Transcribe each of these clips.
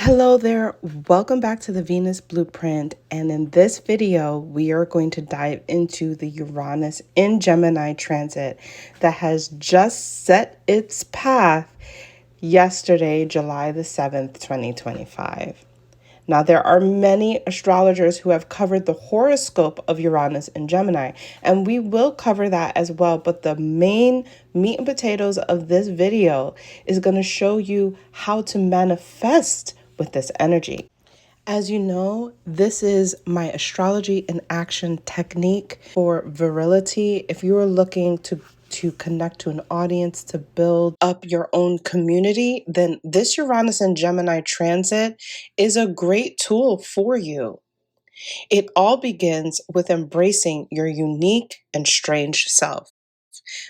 Hello there, welcome back to the Venus Blueprint, and in this video we are going to dive into the Uranus in Gemini transit that has just set its path yesterday, July the 7th, 2025. Now, there are many astrologers who have covered the horoscope of Uranus in Gemini, and we will cover that as well. But the main meat and potatoes of this video is going to show you how to manifest with this energy. As you know, this is my astrology in action technique for virility. If you are looking to connect to an audience, to build up your own community, then this Uranus and Gemini transit is a great tool for you. It all begins with embracing your unique and strange self.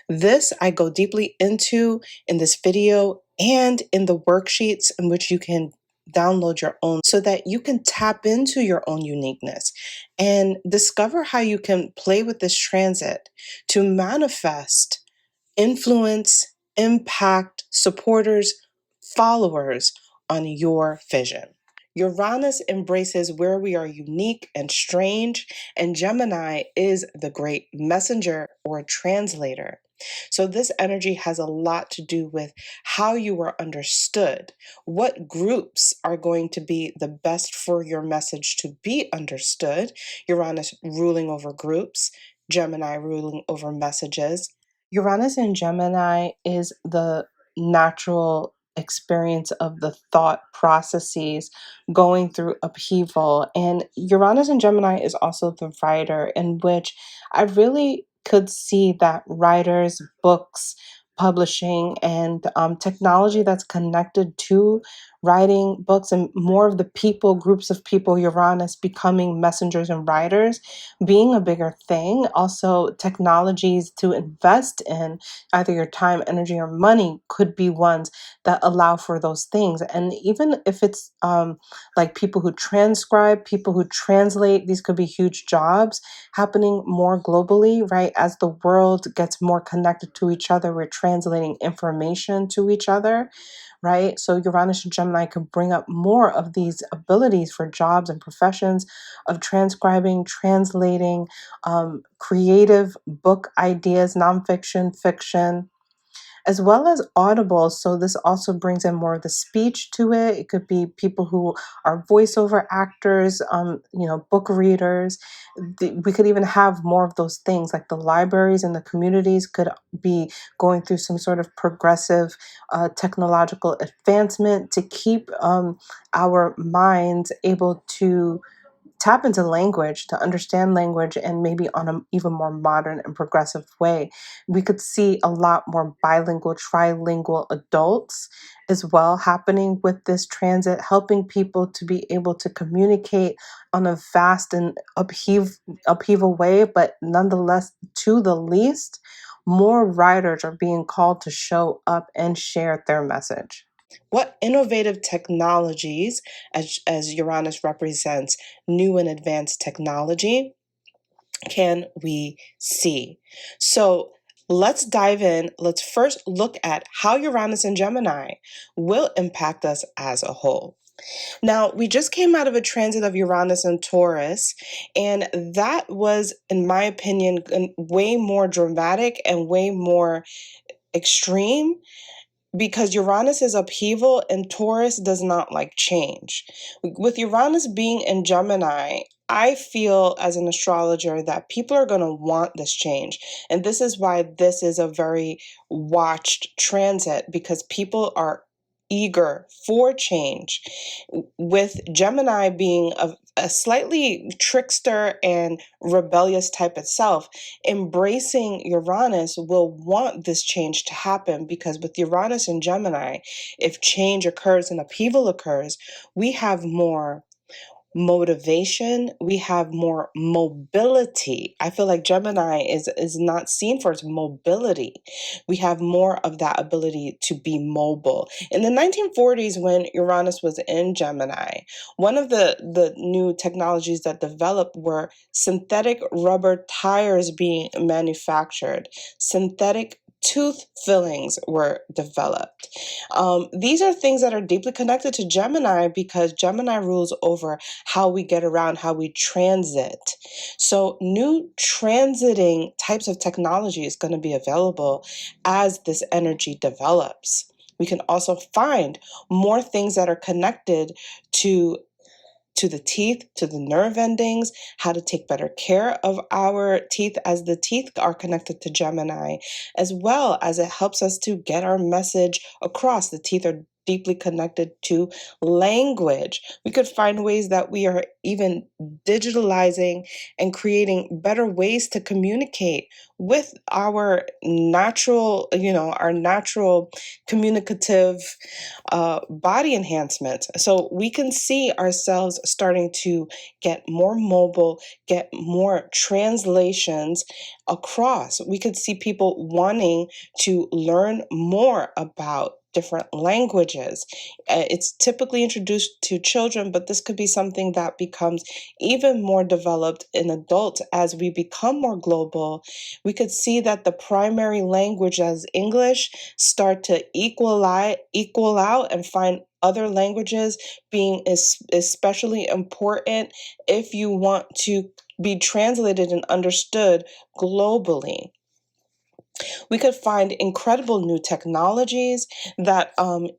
This I go deeply into in this video and in the worksheets in which you can download your own so that you can tap into your own uniqueness and discover how you can play with this transit to manifest influence, impact, supporters, followers on your vision. Uranus embraces where we are unique and strange, and Gemini is the great messenger or translator. So, this energy has a lot to do with how you are understood, what groups are going to be the best for your message to be understood. Uranus ruling over groups, Gemini ruling over messages. Uranus in Gemini is the natural experience of the thought processes going through upheaval. And Uranus in Gemini is also the writer, in which I really could see that writers, books, publishing, and technology that's connected to writing books and more of the people, groups of people, Uranus becoming messengers and writers, being a bigger thing. Also, technologies to invest in, either your time, energy, or money, could be ones that allow for those things. And even if it's like people who transcribe, people who translate, these could be huge jobs happening more globally, right? As the world gets more connected to each other, we're translating information to each other, right? So Uranus and Gemini could bring up more of these abilities for jobs and professions of transcribing, translating, creative book ideas, nonfiction, fiction, as well as audible. So this also brings in more of the speech to it. It could be people who are voiceover actors, book readers. We could even have more of those things, like the libraries and the communities could be going through some sort of progressive technological advancement to keep our minds able to tap into language, to understand language, and maybe on an even more modern and progressive way. We could see a lot more bilingual, trilingual adults as well happening with this transit, helping people to be able to communicate on a vast and upheaval way, but nonetheless, to the least, more writers are being called to show up and share their message. What innovative technologies, as Uranus represents new and advanced technology, can we see? So let's dive in. Let's first look at how Uranus and Gemini will impact us as a whole. Now, we just came out of a transit of Uranus and Taurus, and that was, in my opinion, way more dramatic and way more extreme, because Uranus is upheaval and Taurus does not like change. With Uranus being in Gemini, I feel as an astrologer that people are going to want this change. And this is why this is a very watched transit, because people are eager for change. With Gemini being a slightly trickster and rebellious type itself, embracing Uranus will want this change to happen, because with Uranus and Gemini, if change occurs and upheaval occurs, we have more motivation, we have more mobility. I feel like Gemini is not seen for its mobility. We have more of that ability to be mobile. In the 1940s, when Uranus was in Gemini, one of the new technologies that developed were synthetic rubber tires being manufactured, synthetic tooth fillings were developed. These are things that are deeply connected to Gemini because Gemini rules over how we get around, how we transit. So new transiting types of technology is going to be available as this energy develops. We can also find more things that are connected to the teeth, to the nerve endings, how to take better care of our teeth as the teeth are connected to Gemini, as well as it helps us to get our message across. The teeth are deeply connected to language. We could find ways that we are even digitalizing and creating better ways to communicate with our natural, our natural communicative body enhancement. So we can see ourselves starting to get more mobile, get more translations across. We could see people wanting to learn more about different languages. It's typically introduced to children, but this could be something that becomes even more developed in adults as we become more global. We could see that the primary language as English start to equal out and find other languages being especially important if you want to be translated and understood globally. We could find incredible new technologies that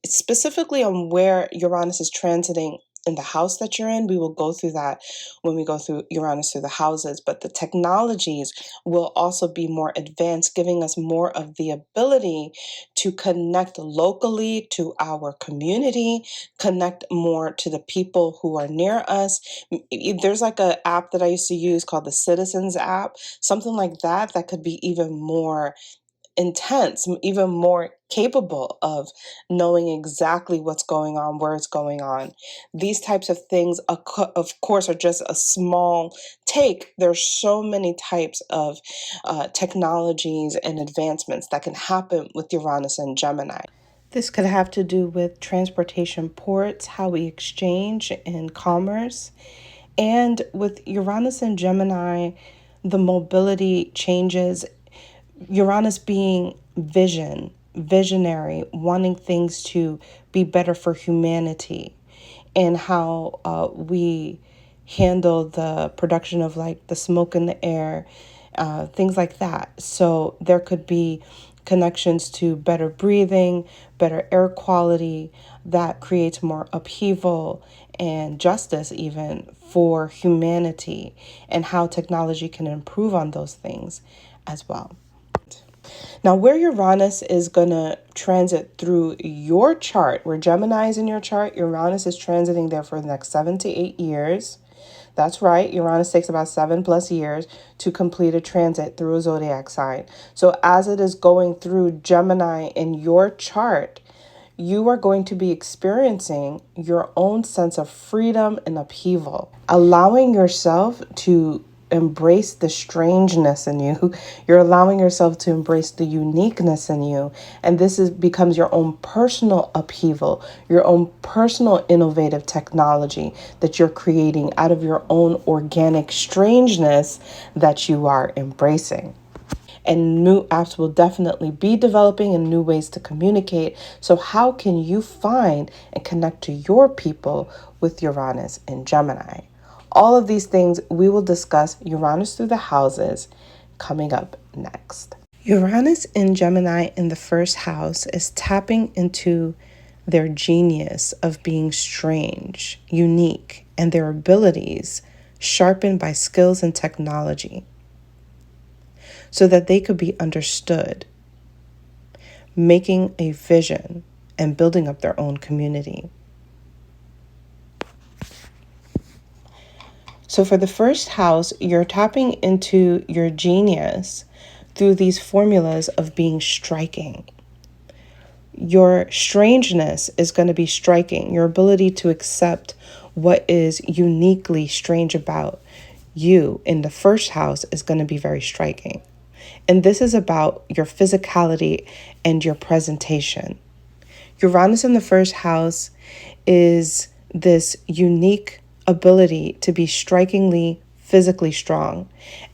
specifically on where Uranus is transiting in the house that you're in. We will go through that when we go through Uranus through the houses, but the technologies will also be more advanced, giving us more of the ability to connect locally to our community, connect more to the people who are near us. There's like an app that I used to use called the Citizens app, something like that, that could be even more intense, even more capable of knowing exactly what's going on, where it's going on. These types of things, of course, are just a small take. There's so many types of technologies and advancements that can happen with Uranus and Gemini. This could have to do with transportation ports, how we exchange in commerce. And with Uranus and Gemini, the mobility changes. Uranus being visionary, wanting things to be better for humanity, and how we handle the production of like the smoke in the air, things like that. So there could be connections to better breathing, better air quality that creates more upheaval and justice even for humanity, and how technology can improve on those things as well. Now, where Uranus is going to transit through your chart, where Gemini is in your chart, Uranus is transiting there for the next 7 to 8 years. That's right, Uranus takes about 7+ years to complete a transit through a zodiac sign. So as it is going through Gemini in your chart, you are going to be experiencing your own sense of freedom and upheaval, allowing yourself to embrace the strangeness in you. You're allowing yourself to embrace the uniqueness in you. And this becomes your own personal upheaval, your own personal innovative technology that you're creating out of your own organic strangeness that you are embracing. And new apps will definitely be developing and new ways to communicate. So how can you find and connect to your people with Uranus and Gemini? All of these things we will discuss Uranus through the houses coming up next. Uranus in Gemini in the first house is tapping into their genius of being strange, unique, and their abilities sharpened by skills and technology, so that they could be understood, making a vision and building up their own community. So for the first house, you're tapping into your genius through these formulas of being striking. Your strangeness is going to be striking. Your ability to accept what is uniquely strange about you in the first house is going to be very striking. And this is about your physicality and your presentation. Uranus in the first house is this unique ability to be strikingly physically strong.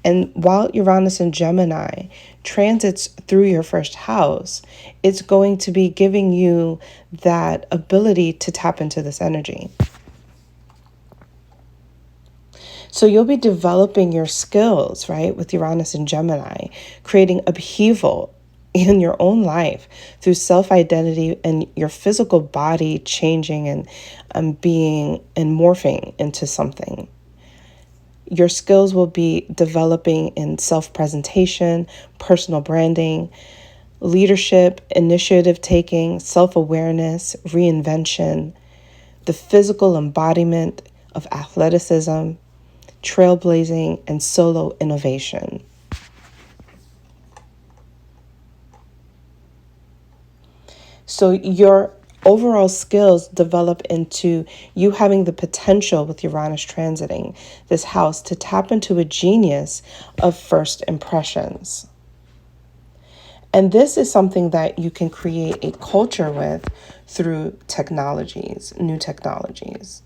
And while Uranus in Gemini transits through your first house, it's going to be giving you that ability to tap into this energy. So you'll be developing your skills, right, with Uranus and Gemini, creating upheaval in your own life through self-identity and your physical body changing and being and morphing into something. Your skills will be developing in self-presentation, personal branding, leadership, initiative taking, self-awareness, reinvention, the physical embodiment of athleticism, trailblazing, and solo innovation. So your overall skills develop into you having the potential with Uranus transiting this house to tap into a genius of first impressions. And this is something that you can create a culture with through technologies, new technologies.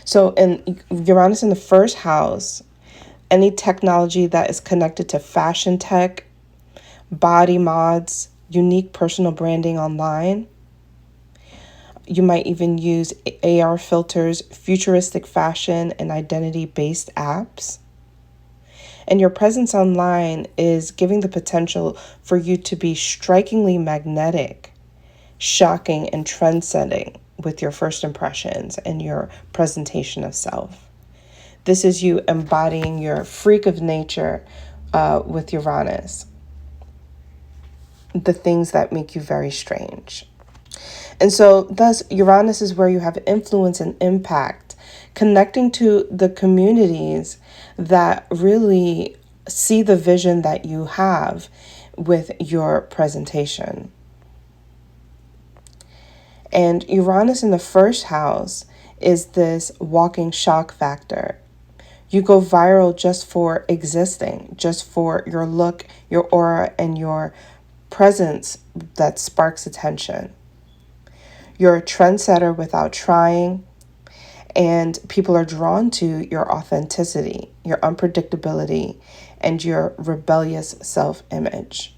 So in Uranus in the first house, any technology that is connected to fashion tech, body mods, unique personal branding online. You might even use AR filters, futuristic fashion, and identity-based apps. And your presence online is giving the potential for you to be strikingly magnetic, shocking, and trend-setting with your first impressions and your presentation of self. This is you embodying your freak of nature with Uranus, the things that make you very strange. And so thus Uranus is where you have influence and impact, connecting to the communities that really see the vision that you have with your presentation. And Uranus in the first house is this walking shock factor. You go viral just for existing, just for your look, your aura, and your presence that sparks attention. You're a trendsetter without trying, and people are drawn to your authenticity, your unpredictability, and your rebellious self-image.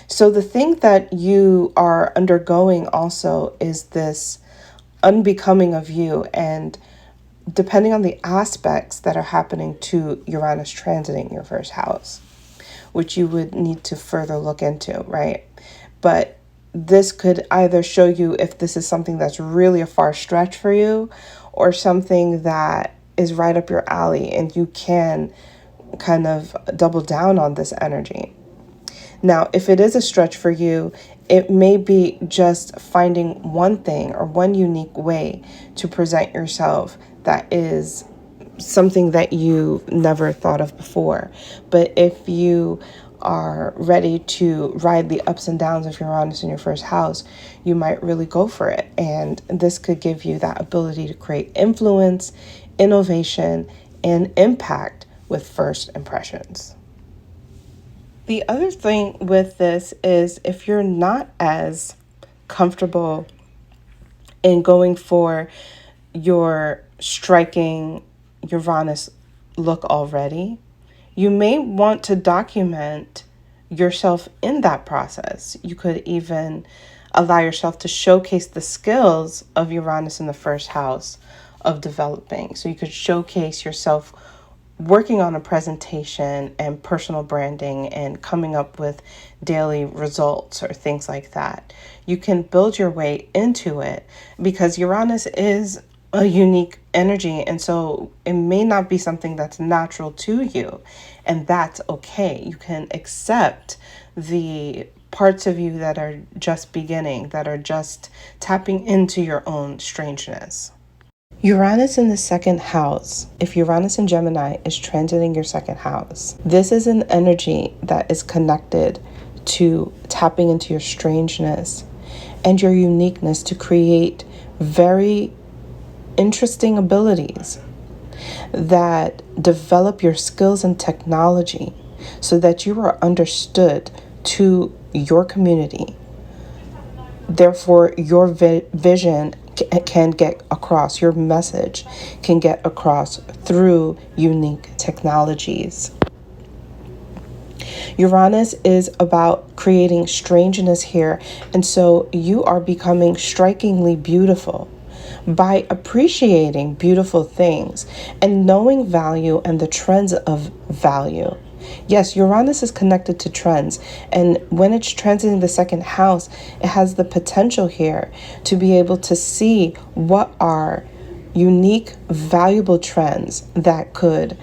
So the thing that you are undergoing also is this unbecoming of you, and depending on the aspects that are happening to Uranus transiting your first house, which you would need to further look into, right? But this could either show you if this is something that's really a far stretch for you or something that is right up your alley and you can kind of double down on this energy. Now, if it is a stretch for you, it may be just finding one thing or one unique way to present yourself that is something that you never thought of before. But if you are ready to ride the ups and downs of Uranus in your first house, you might really go for it. And this could give you that ability to create influence, innovation, and impact with first impressions. The other thing with this is if you're not as comfortable in going for your striking Uranus look already, you may want to document yourself in that process. You could even allow yourself to showcase the skills of Uranus in the first house of developing. So you could showcase yourself working on a presentation and personal branding and coming up with daily results or things like that. You can build your way into it because Uranus is a unique energy, and so it may not be something that's natural to you, and that's okay. You can accept the parts of you that are just beginning, that are just tapping into your own strangeness. Uranus in the second house, if Uranus in Gemini is transiting your second house, this is an energy that is connected to tapping into your strangeness and your uniqueness to create very interesting abilities that develop your skills and technology so that you are understood to your community. Therefore, your vision can get across, your message can get across through unique technologies. Uranus is about creating strangeness here, and so you are becoming strikingly beautiful by appreciating beautiful things and knowing value and the trends of value. Yes, Uranus is connected to trends, and when it's transiting the second house, it has the potential here to be able to see what are unique, valuable trends that could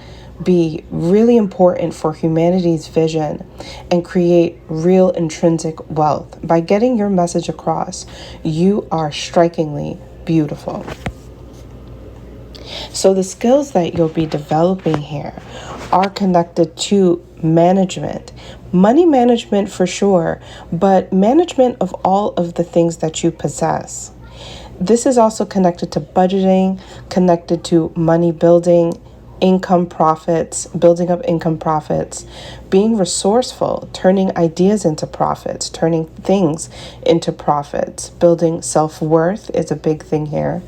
be really important for humanity's vision and create real intrinsic wealth. By getting your message across, you are strikingly beautiful. So the skills that you'll be developing here are connected to management, money management for sure, but management of all of the things that you possess. This is also connected to budgeting, connected to money building, income profits, building up income profits, being resourceful, turning ideas into profits, turning things into profits, building self-worth is a big thing here,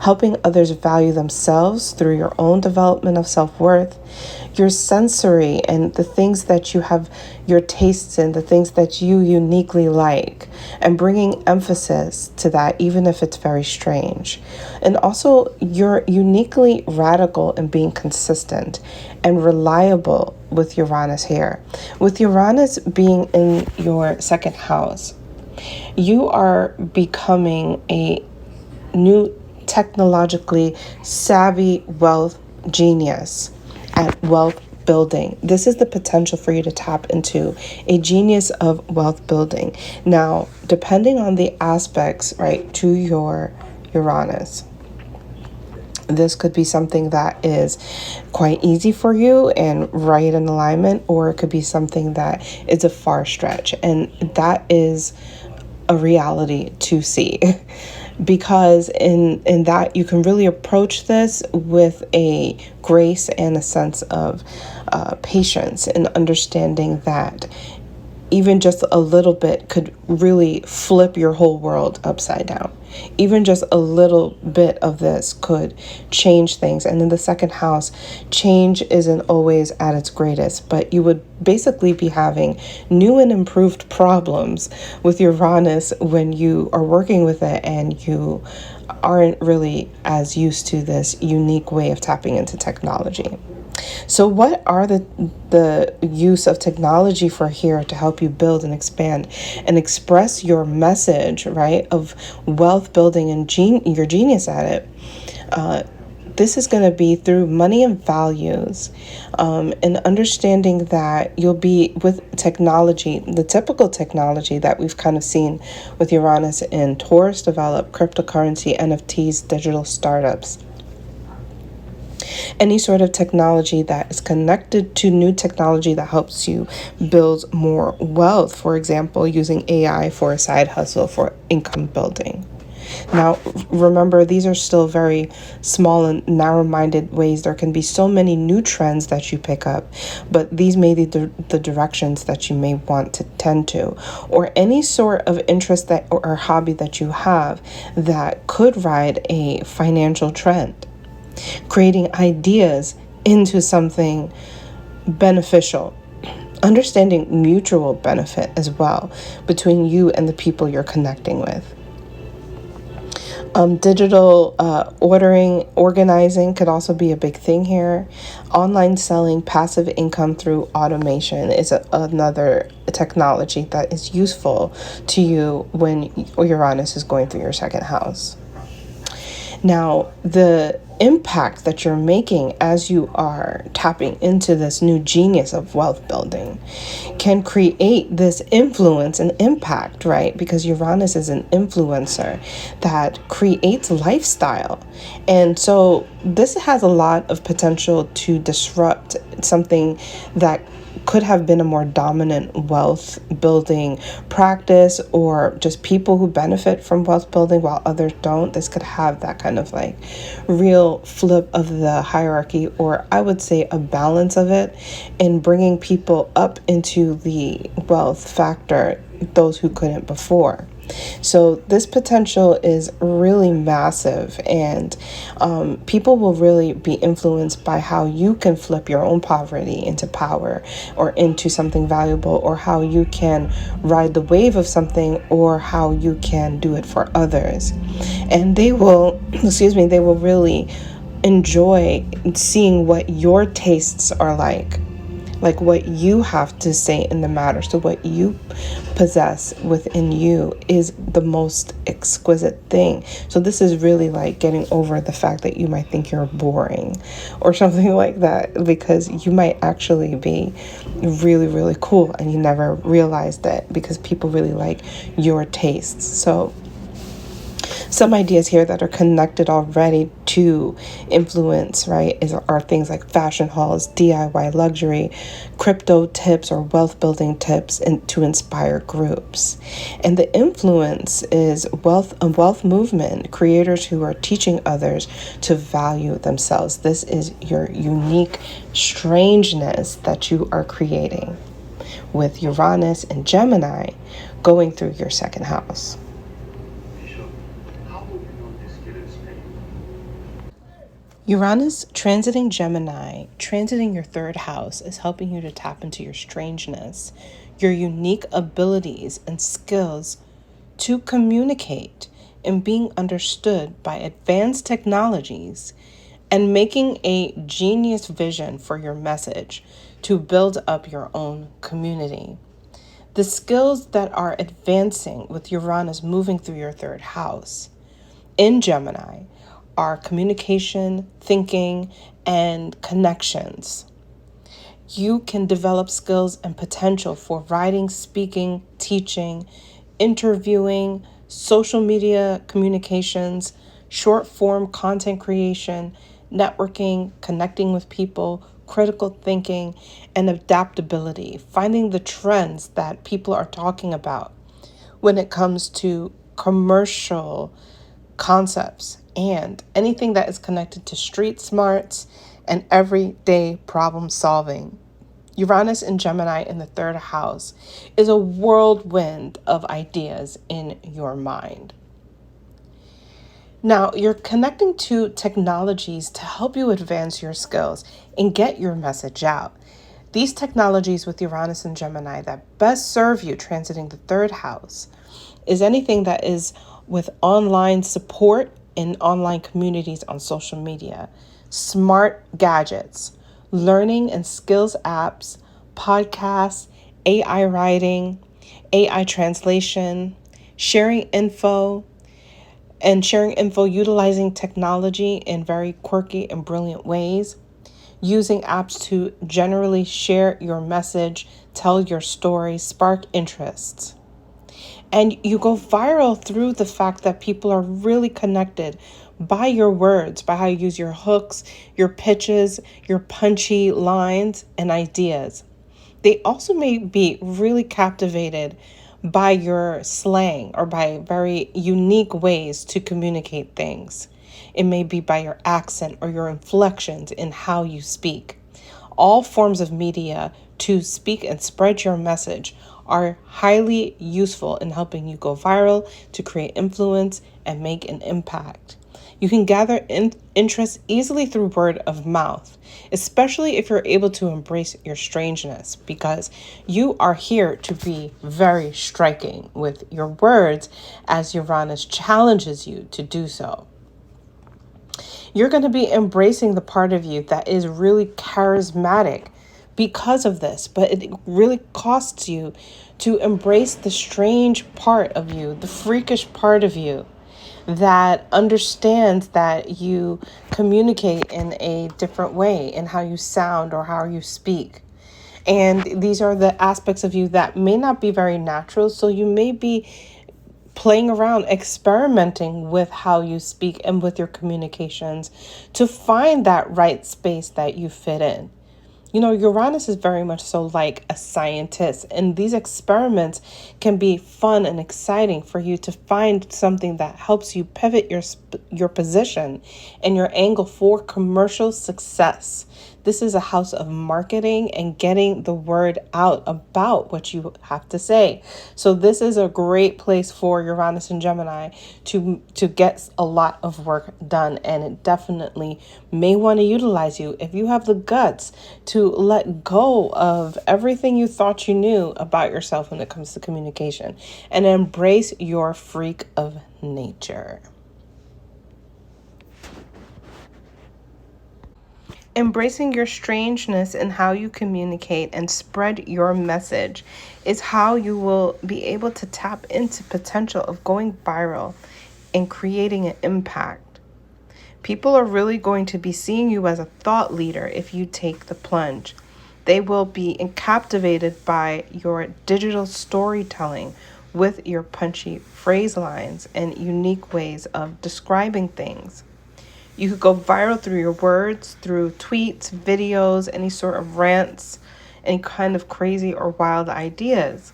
helping others value themselves through your own development of self-worth, your sensory and the things that you have your tastes in, the things that you uniquely like, and bringing emphasis to that even if it's very strange. And also you're uniquely radical in being consistent and reliable with Uranus here. With Uranus being in your second house, you are becoming a new technologically savvy wealth genius at wealth building. This is the potential for you to tap into a genius of wealth building. Now, depending on the aspects, right, to your Uranus, this could be something that is quite easy for you and right in alignment, or it could be something that is a far stretch. And that is a reality to see. Because in that you can really approach this with a grace and a sense of patience and understanding that even just a little bit could really flip your whole world upside down. Even just a little bit of this could change things. And in the second house, change isn't always at its greatest, but you would basically be having new and improved problems with Uranus when you are working with it and you aren't really as used to this unique way of tapping into technology. So what are the use of technology for here to help you build and expand and express your message, right, of wealth building and your genius at it? This is going to be through money and values, and understanding that you'll be with technology, the typical technology that we've kind of seen with Uranus in Taurus develop, cryptocurrency, NFTs, digital startups. Any sort of technology that is connected to new technology that helps you build more wealth. For example, using AI for a side hustle for income building. Now, remember, these are still very small and narrow-minded ways. There can be so many new trends that you pick up, but these may be the directions that you may want to tend to, or any sort of interest that or hobby that you have that could ride a financial trend. Creating ideas into something beneficial. Understanding mutual benefit as well between you and the people you're connecting with. Digital organizing could also be a big thing here. Online selling, passive income through automation is another technology that is useful to you when Uranus is going through your second house. Now, the impact that you're making as you are tapping into this new genius of wealth building can create this influence and impact, right? Because Uranus is an influencer that creates lifestyle. And so this has a lot of potential to disrupt something that could have been a more dominant wealth building practice, or just people who benefit from wealth building while others don't. This could have that kind of like real flip of the hierarchy, or I would say a balance of it, in bringing people up into the wealth factor, those who couldn't before. So this potential is really massive, and people will really be influenced by how you can flip your own poverty into power or into something valuable, or how you can ride the wave of something, or how you can do it for others. And they will, they will really enjoy seeing what your tastes are like what you have to say in the matter. So what you possess within you is the most exquisite thing. So this is really like getting over the fact that you might think you're boring or something like that, because you might actually be really, really cool and you never realized that, because people really like your tastes. So some ideas here that are connected already to influence, right, are things like fashion hauls, DIY luxury, crypto tips, or wealth building tips to inspire groups. And the influence is a wealth movement, creators who are teaching others to value themselves. This is your unique strangeness that you are creating with Uranus and Gemini going through your second house. Uranus transiting Gemini, transiting your third house, is helping you to tap into your strangeness, your unique abilities and skills to communicate and being understood by advanced technologies, and making a genius vision for your message to build up your own community. The skills that are advancing with Uranus moving through your third house in Gemini are communication, thinking, and connections. You can develop skills and potential for writing, speaking, teaching, interviewing, social media communications, short form content creation, networking, connecting with people, critical thinking, and adaptability, finding the trends that people are talking about when it comes to commercial concepts and anything that is connected to street smarts and everyday problem solving. Uranus in Gemini in the third house is a whirlwind of ideas in your mind. Now, you're connecting to technologies to help you advance your skills and get your message out. These technologies with Uranus and Gemini that best serve you transiting the third house is anything that is with online support in online communities on social media, smart gadgets, learning and skills apps, podcasts, AI writing, AI translation, sharing info utilizing technology in very quirky and brilliant ways, using apps to generally share your message, tell your story, spark interests. And you go viral through the fact that people are really connected by your words, by how you use your hooks, your pitches, your punchy lines and ideas. They also may be really captivated by your slang or by very unique ways to communicate things. It may be by your accent or your inflections in how you speak. All forms of media to speak and spread your message are highly useful in helping you go viral, to create influence and make an impact. You can gather interest easily through word of mouth, especially if you're able to embrace your strangeness, because you are here to be very striking with your words as Uranus challenges you to do so. You're going to be embracing the part of you that is really charismatic because of this, but it really costs you to embrace the strange part of you, the freakish part of you that understands that you communicate in a different way in how you sound or how you speak. And these are the aspects of you that may not be very natural, so you may be playing around, experimenting with how you speak and with your communications to find that right space that you fit in. You know, Uranus is very much so like a scientist, and these experiments can be fun and exciting for you to find something that helps you pivot your position and your angle for commercial success. This is a house of marketing and getting the word out about what you have to say. So this is a great place for Uranus and Gemini to get a lot of work done, and it definitely may want to utilize you if you have the guts to let go of everything you thought you knew about yourself when it comes to communication and embrace your freak of nature. Embracing your strangeness in how you communicate and spread your message is how you will be able to tap into potential of going viral and creating an impact. People are really going to be seeing you as a thought leader if you take the plunge. They will be captivated by your digital storytelling with your punchy phrase lines and unique ways of describing things. You could go viral through your words, through tweets, videos, any sort of rants, any kind of crazy or wild ideas.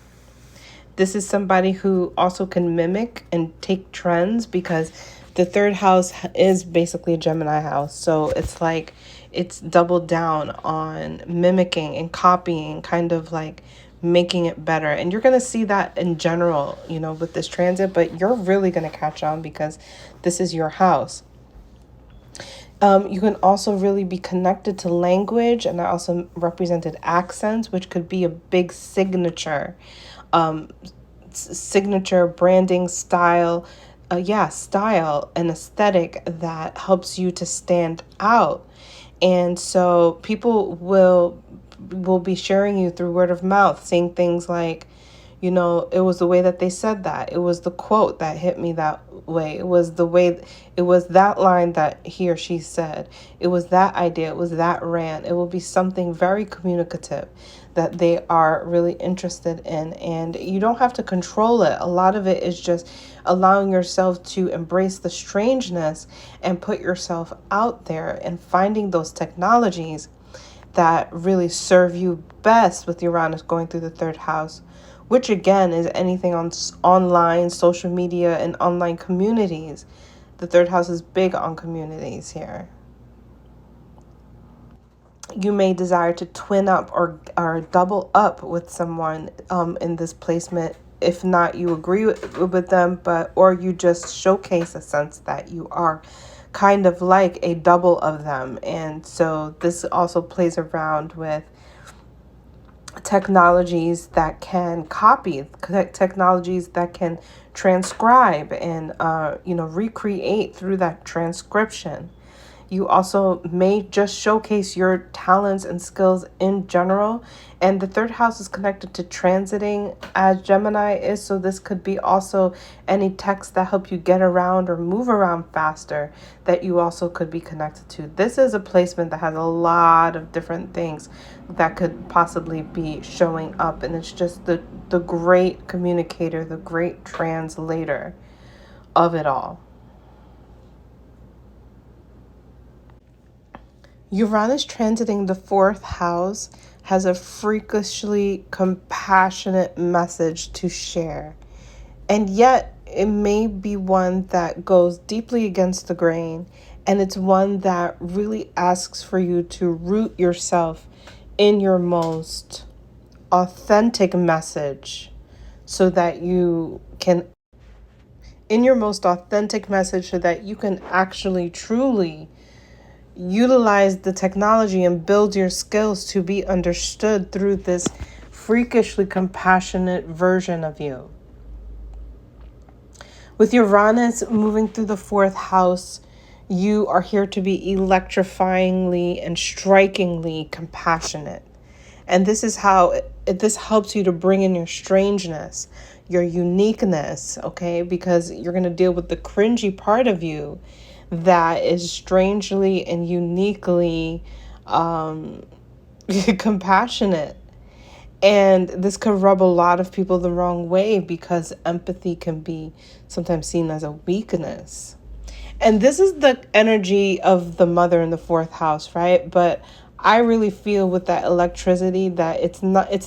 This is somebody who also can mimic and take trends, because the third house is basically a Gemini house. So it's like it's doubled down on mimicking and copying, kind of like making it better. And you're going to see that in general, with this transit, but you're really going to catch on because this is your house. You can also really be connected to language, and I also represented accents, which could be a big signature, signature branding style, style and aesthetic that helps you to stand out. And so people will be sharing you through word of mouth, saying things like, it was the way that they said that. It was the quote that hit me that way. It was that line that he or she said. It was that idea. It was that rant. It will be something very communicative that they are really interested in. And you don't have to control it. A lot of it is just allowing yourself to embrace the strangeness and put yourself out there and finding those technologies that really serve you best with Uranus going through the third house, which again is anything on online, social media, and online communities. The third house is big on communities here. You may desire to twin up or double up with someone in this placement. If not, you agree with them, or you just showcase a sense that you are kind of like a double of them. And so this also plays around with technologies that can copy, technologies that can transcribe and recreate through that transcription. You also may just showcase your talents and skills in general. And the third house is connected to transiting as Gemini is. So this could be also any texts that help you get around or move around faster that you also could be connected to. This is a placement that has a lot of different things that could possibly be showing up. And it's just the great communicator, the great translator of it all. Uranus transiting the fourth house has a freakishly compassionate message to share. And yet it may be one that goes deeply against the grain. And it's one that really asks for you to root yourself in your most authentic message so that you can actually truly utilize the technology and build your skills to be understood through this freakishly compassionate version of you. With Uranus moving through the fourth house, you are here to be electrifyingly and strikingly compassionate. And this is how this helps you to bring in your strangeness, your uniqueness, okay? Because you're going to deal with the cringy part of you that is strangely and uniquely compassionate. And this could rub a lot of people the wrong way because empathy can be sometimes seen as a weakness. And this is the energy of the mother in the fourth house, right? But I really feel with that electricity that it's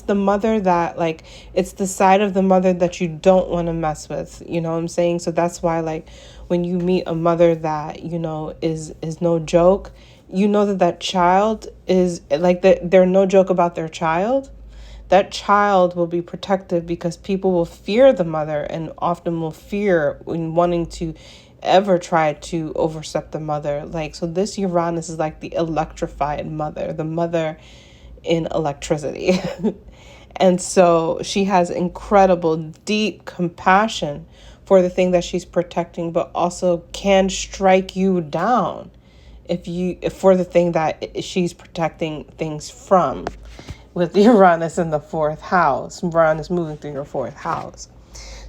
the mother that, like, it's the side of the mother that you don't want to mess with. You know what I'm saying? So that's why, like, when you meet a mother that, is no joke, you know that that child is like that. They're no joke about their child. That child will be protected because people will fear the mother and often will fear in wanting to ever try to overstep the mother. Like, so this Uranus is like the electrified mother, the mother in electricity. And so she has incredible, deep compassion for the thing that she's protecting, but also can strike you down if for the thing that she's protecting things from. With Uranus in the fourth house, Uranus moving through your fourth house.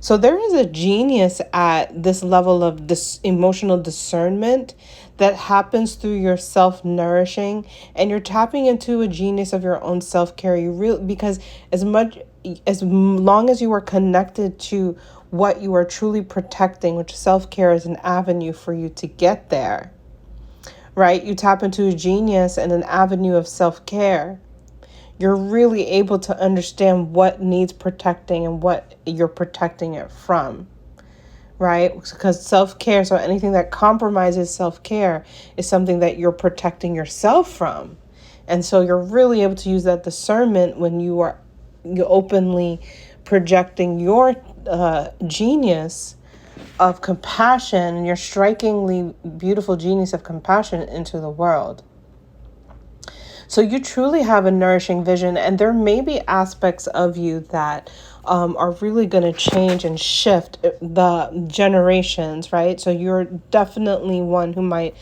So there is a genius at this level of this emotional discernment that happens through your self-nourishing, and you're tapping into a genius of your own self-care. Because as long as you are connected to what you are truly protecting, which self-care is an avenue for you to get there, right? You tap into a genius and an avenue of self-care. You're really able to understand what needs protecting and what you're protecting it from, right? Because self-care, so anything that compromises self-care is something that you're protecting yourself from. And so you're really able to use that discernment when you openly projecting your genius of compassion and your strikingly beautiful genius of compassion into the world. So you truly have a nourishing vision, and there may be aspects of you that are really going to change and shift the generations, right? So you're definitely one who might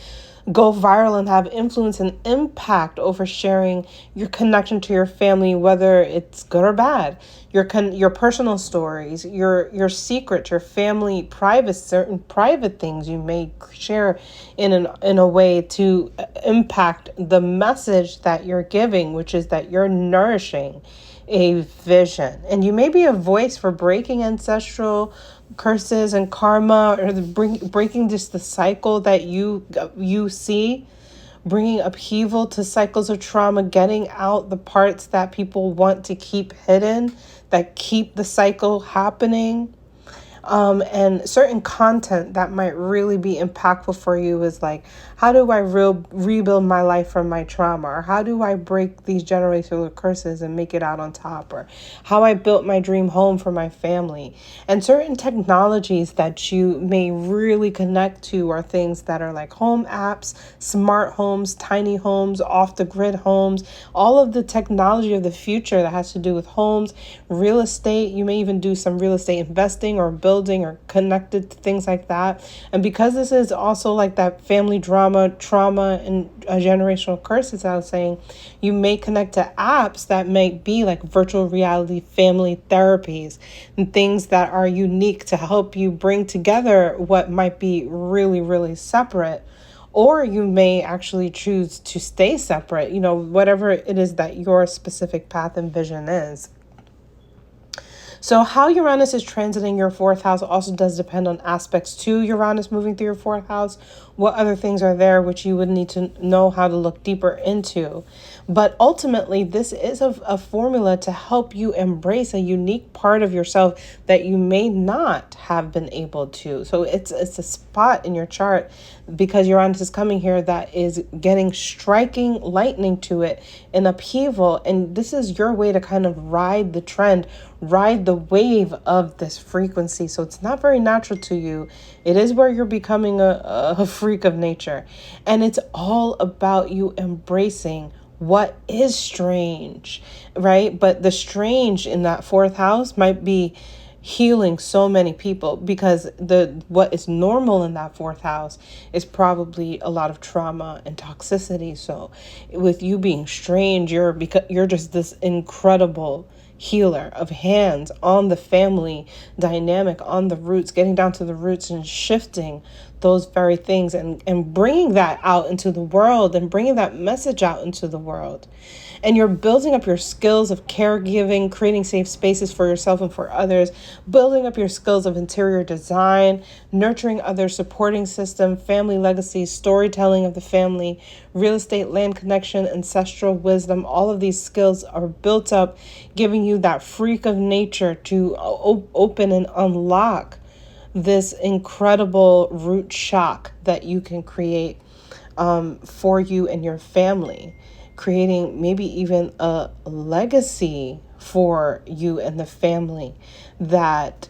go viral and have influence and impact over sharing your connection to your family, whether it's good or bad, your personal stories, your secrets, your family certain private things you may share in a way to impact the message that you're giving, which is that you're nourishing a vision. And you may be a voice for breaking ancestral curses and karma, or breaking just the cycle that you see, bringing upheaval to cycles of trauma, getting out the parts that people want to keep hidden, that keep the cycle happening. And certain content that might really be impactful for you is like, how do I rebuild my life from my trauma? Or how do I break these generational curses and make it out on top? Or how I built my dream home for my family. And certain technologies that you may really connect to are things that are like home apps, smart homes, tiny homes, off the grid homes, all of the technology of the future that has to do with homes, real estate. You may even do some real estate investing or building or connected to things like that. And because this is also like that family drama, trauma, and generational curses, I was saying, you may connect to apps that may be like virtual reality family therapies and things that are unique to help you bring together what might be really, really separate. Or you may actually choose to stay separate, whatever it is that your specific path and vision is. So how Uranus is transiting your fourth house also does depend on aspects to Uranus moving through your fourth house. What other things are there which you would need to know how to look deeper into. But ultimately, this is a formula to help you embrace a unique part of yourself that you may not have been able to. So it's a spot in your chart, because Uranus is coming here, that is getting striking lightning to it in upheaval. And this is your way to kind of ride the trend, ride the wave of this frequency. So it's not very natural to you. It is where you're becoming a freak of nature. And it's all about you embracing what is strange, right? But the strange in that fourth house might be healing so many people, because what is normal in that fourth house is probably a lot of trauma and toxicity. So with you being strange, you're just this incredible healer of hands on the family dynamic, on the roots, getting down to the roots and shifting those very things and bringing that out into the world and bringing that message out into the world. And you're building up your skills of caregiving, creating safe spaces for yourself and for others, building up your skills of interior design, nurturing others, supporting system, family legacy, storytelling of the family, real estate, land connection, ancestral wisdom. All of these skills are built up, giving you that freak of nature to open and unlock this incredible root shock that you can create for you and your family, creating maybe even a legacy for you and the family that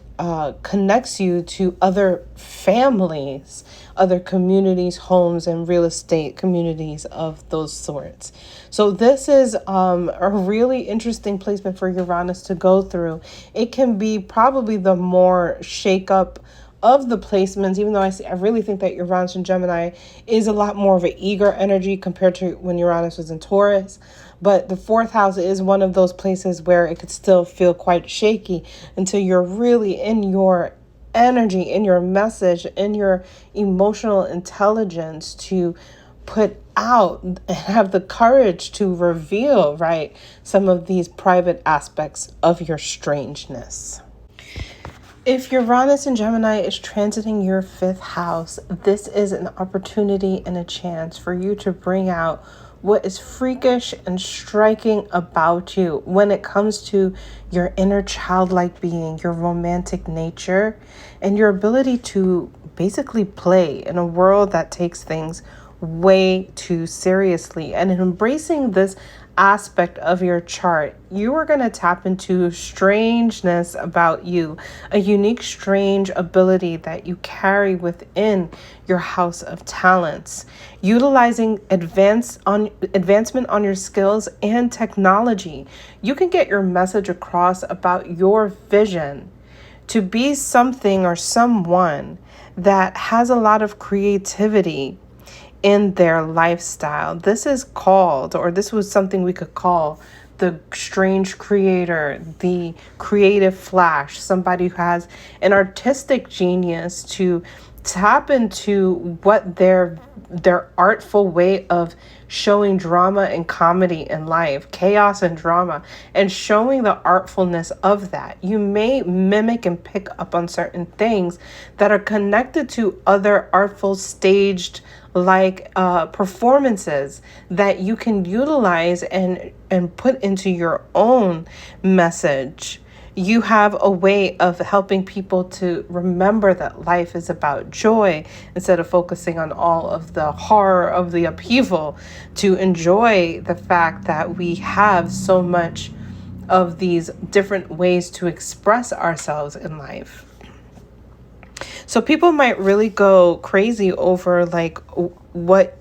connects you to other families, other communities, homes, and real estate communities of those sorts. So this is a really interesting placement for Uranus to go through. It can be probably the more shake up of the placements, even though I really think that Uranus in Gemini is a lot more of an eager energy compared to when Uranus was in Taurus. But the fourth house is one of those places where it could still feel quite shaky until you're really in your energy, in your message, in your emotional intelligence to put out and have the courage to reveal, right, some of these private aspects of your strangeness. If Uranus in Gemini is transiting your fifth house, this is an opportunity and a chance for you to bring out what is freakish and striking about you when it comes to your inner childlike being, your romantic nature, and your ability to basically play in a world that takes things way too seriously. And in embracing this aspect of your chart, you are going to tap into strangeness about you, a unique, strange ability that you carry within your house of talents, utilizing advancement on your skills and technology. You can get your message across about your vision to be something or someone that has a lot of creativity in their lifestyle. This is called, or this was something we could call the strange creator, the creative flash, somebody who has an artistic genius to tap into what their artful way of showing drama and comedy in life, chaos and drama, and showing the artfulness of that. You may mimic and pick up on certain things that are connected to other artful staged performances that you can utilize and put into your own message. You have a way of helping people to remember that life is about joy instead of focusing on all of the horror of the upheaval, to enjoy the fact that we have so much of these different ways to express ourselves in life. So people might really go crazy over like what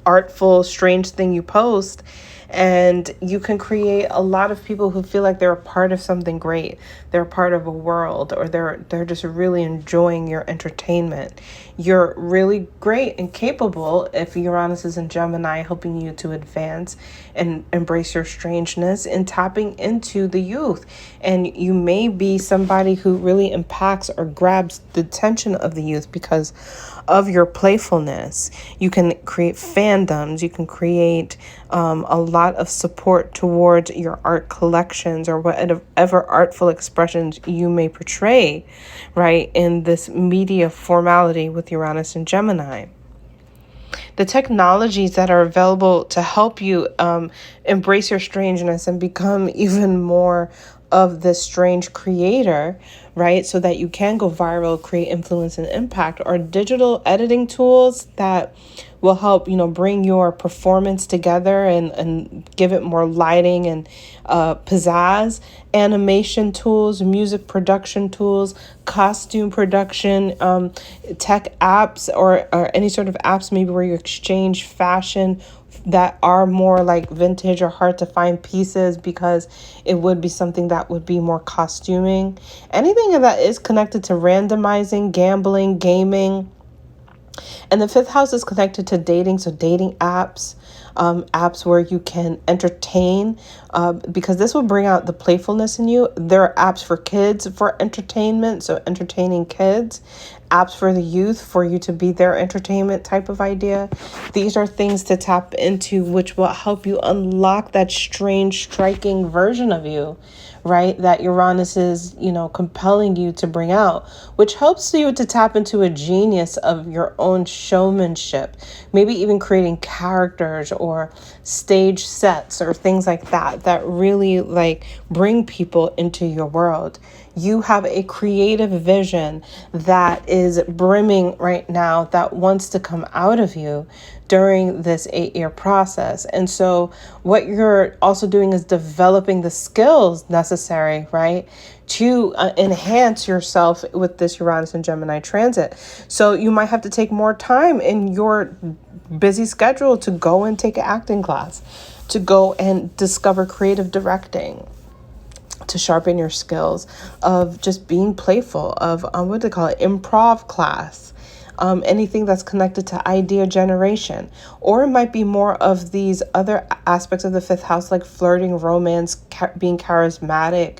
artful, strange thing you post. And you can create a lot of people who feel like they're a part of something great. They're a part of a world, or they're just really enjoying your entertainment. You're really great and capable if Uranus is in Gemini, helping you to advance and embrace your strangeness and tapping into the youth. And you may be somebody who really impacts or grabs the attention of the youth because of your playfulness. You can create fandoms. You can create a lot of support towards your art collections or whatever artful expressions you may portray, right, in this media formality with Uranus and Gemini. The technologies that are available to help you embrace your strangeness and become even more of this strange creator, right, so that you can go viral, create influence and impact, are digital editing tools that will help, bring your performance together and give it more lighting and pizzazz. Animation tools, music production tools, costume production, tech apps, or any sort of apps maybe where you exchange fashion that are more like vintage or hard to find pieces, because it would be something that would be more costuming. Anything that is connected to randomizing, gambling, gaming. And the fifth house is connected to dating. So dating apps, apps where you can entertain, because this will bring out the playfulness in you. There are apps for kids for entertainment, so entertaining kids. Apps for the youth, for you to be their entertainment type of idea. These are things to tap into, which will help you unlock that strange, striking version of you, right, that Uranus is, compelling you to bring out, which helps you to tap into a genius of your own showmanship, maybe even creating characters or stage sets or things like that really bring people into your world. you have a creative vision that is brimming right now that wants to come out of you during this 8-year process. And so what you're also doing is developing the skills necessary, right, to enhance yourself with this Uranus and Gemini transit. So you might have to take more time in your busy schedule to go and take an acting class, to go and discover creative directing, to sharpen your skills of just being playful, of what they call it, improv class, anything that's connected to idea generation. Or it might be more of these other aspects of the fifth house, like flirting, romance, being charismatic,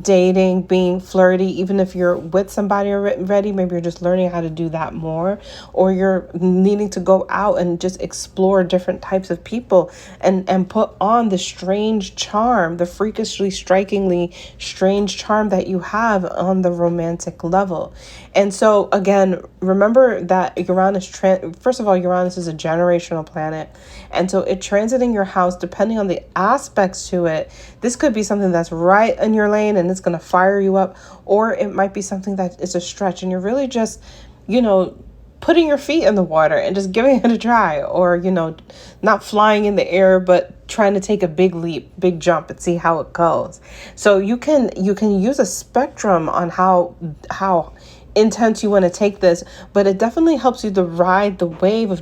dating, being flirty. Even if you're with somebody already, maybe you're just learning how to do that more, or you're needing to go out and just explore different types of people and put on the strange charm, the freakishly, strikingly strange charm that you have on the romantic level. And so again, remember that Uranus, first of all, Uranus is a generational planet. And so it transiting your house, depending on the aspects to it, this could be something that's right in your lane and it's going to fire you up, or it might be something that is a stretch and you're really just, putting your feet in the water and just giving it a try, or, not flying in the air, but trying to take a big leap, big jump and see how it goes. So you can use a spectrum on how intense you want to take this, but it definitely helps you to ride the wave of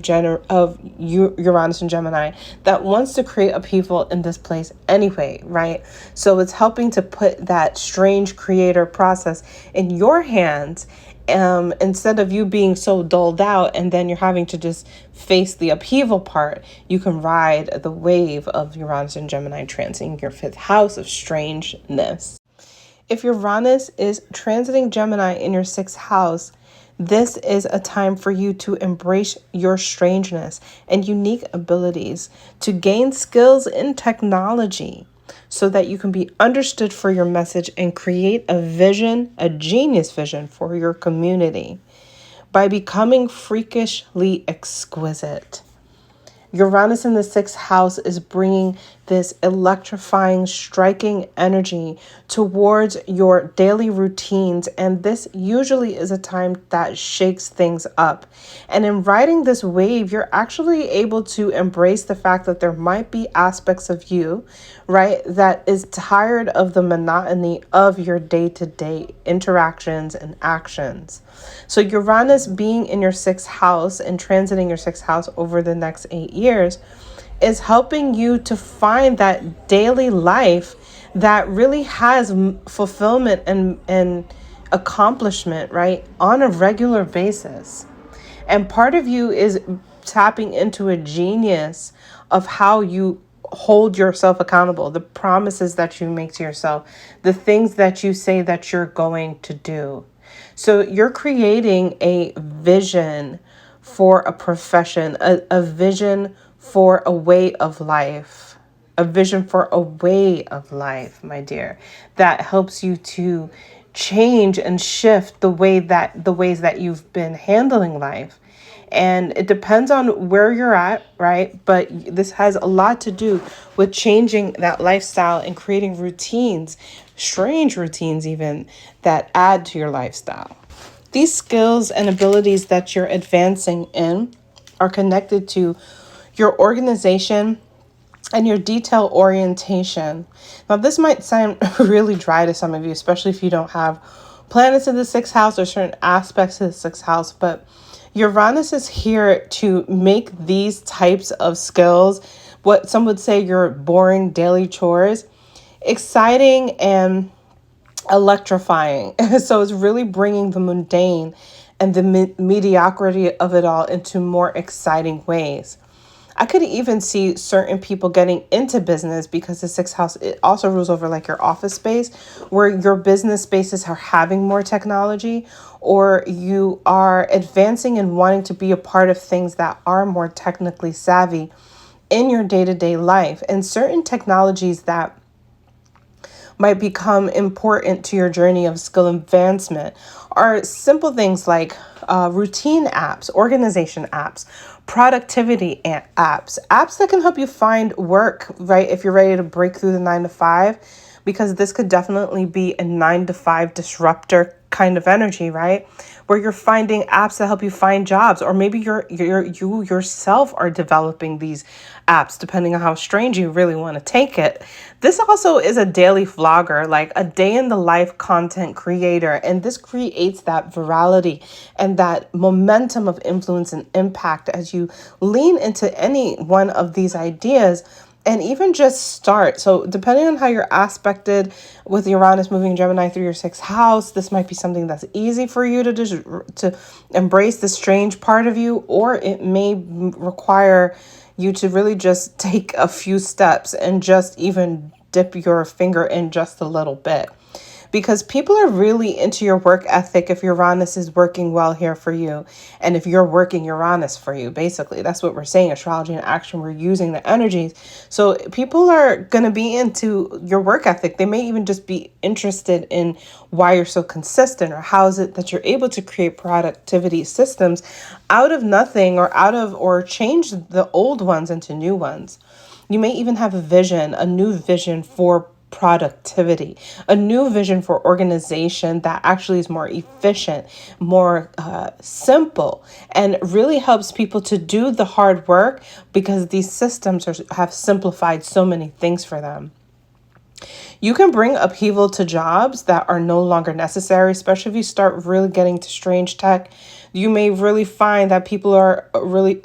Uranus and Gemini that wants to create upheaval in this place anyway, right? So it's helping to put that strange creator process in your hands, instead of you being so dulled out and then you're having to just face the upheaval part. You can ride the wave of Uranus and Gemini transiting your fifth house of strangeness. If Uranus is transiting Gemini in your sixth house, this is a time for you to embrace your strangeness and unique abilities, to gain skills in technology so that you can be understood for your message and create a vision, a genius vision for your community by becoming freakishly exquisite. Uranus in the sixth house is bringing this electrifying, striking energy towards your daily routines. And this usually is a time that shakes things up. And in riding this wave, you're actually able to embrace the fact that there might be aspects of you, right, that is tired of the monotony of your day-to-day interactions and actions. So Uranus being in your sixth house and transiting your sixth house over the next 8 years is helping you to find that daily life that really has fulfillment and accomplishment, right, on a regular basis. And part of you is tapping into a genius of how you hold yourself accountable, the promises that you make to yourself, the things that you say that you're going to do. So you're creating a vision for a profession, a vision for a way of life, a vision for a way of life, my dear, that helps you to change and shift the ways that you've been handling life. And it depends on where you're at, right? But this has a lot to do with changing that lifestyle and creating routines, strange routines even, that add to your lifestyle. These skills and abilities that you're advancing in are connected to your organization and your detail orientation. Now, this might sound really dry to some of you, especially if you don't have planets in the sixth house or certain aspects of the sixth house, but Uranus is here to make these types of skills, what some would say your boring daily chores, exciting and electrifying. So it's really bringing the mundane and the mediocrity of it all into more exciting ways. I could even see certain people getting into business because the sixth house, it also rules over like your office space, where your business spaces are having more technology, or you are advancing and wanting to be a part of things that are more technically savvy in your day-to-day life. And certain technologies that might become important to your journey of skill advancement are simple things like routine apps, organization apps, productivity apps that can help you find work, right? If you're ready to break through the 9 to 5, because this could definitely be a 9 to 5 disruptor kind of energy, right? Where you're finding apps that help you find jobs, or maybe you yourself are developing these apps, depending on how strange you really want to take it. This also is a daily vlogger, like a day in the life content creator, and this creates that virality and that momentum of influence and impact as you lean into any one of these ideas and even just start. So depending on how you're aspected with Uranus moving Gemini through your sixth house, this might be something that's easy for you to embrace the strange part of you, or it may require you to really just take a few steps and just even dip your finger in just a little bit. Because people are really into your work ethic if Uranus is working well here for you. And if you're working Uranus for you, basically, that's what we're saying. Astrology in action, we're using the energies. So people are going to be into your work ethic. They may even just be interested in why you're so consistent, or how is it that you're able to create productivity systems out of nothing, or change the old ones into new ones. You may even have a new vision for productivity, a new vision for organization that actually is more efficient, more simple, and really helps people to do the hard work because these systems have simplified so many things for them. You can bring upheaval to jobs that are no longer necessary, especially if you start really getting to strange tech. You may really find that people are really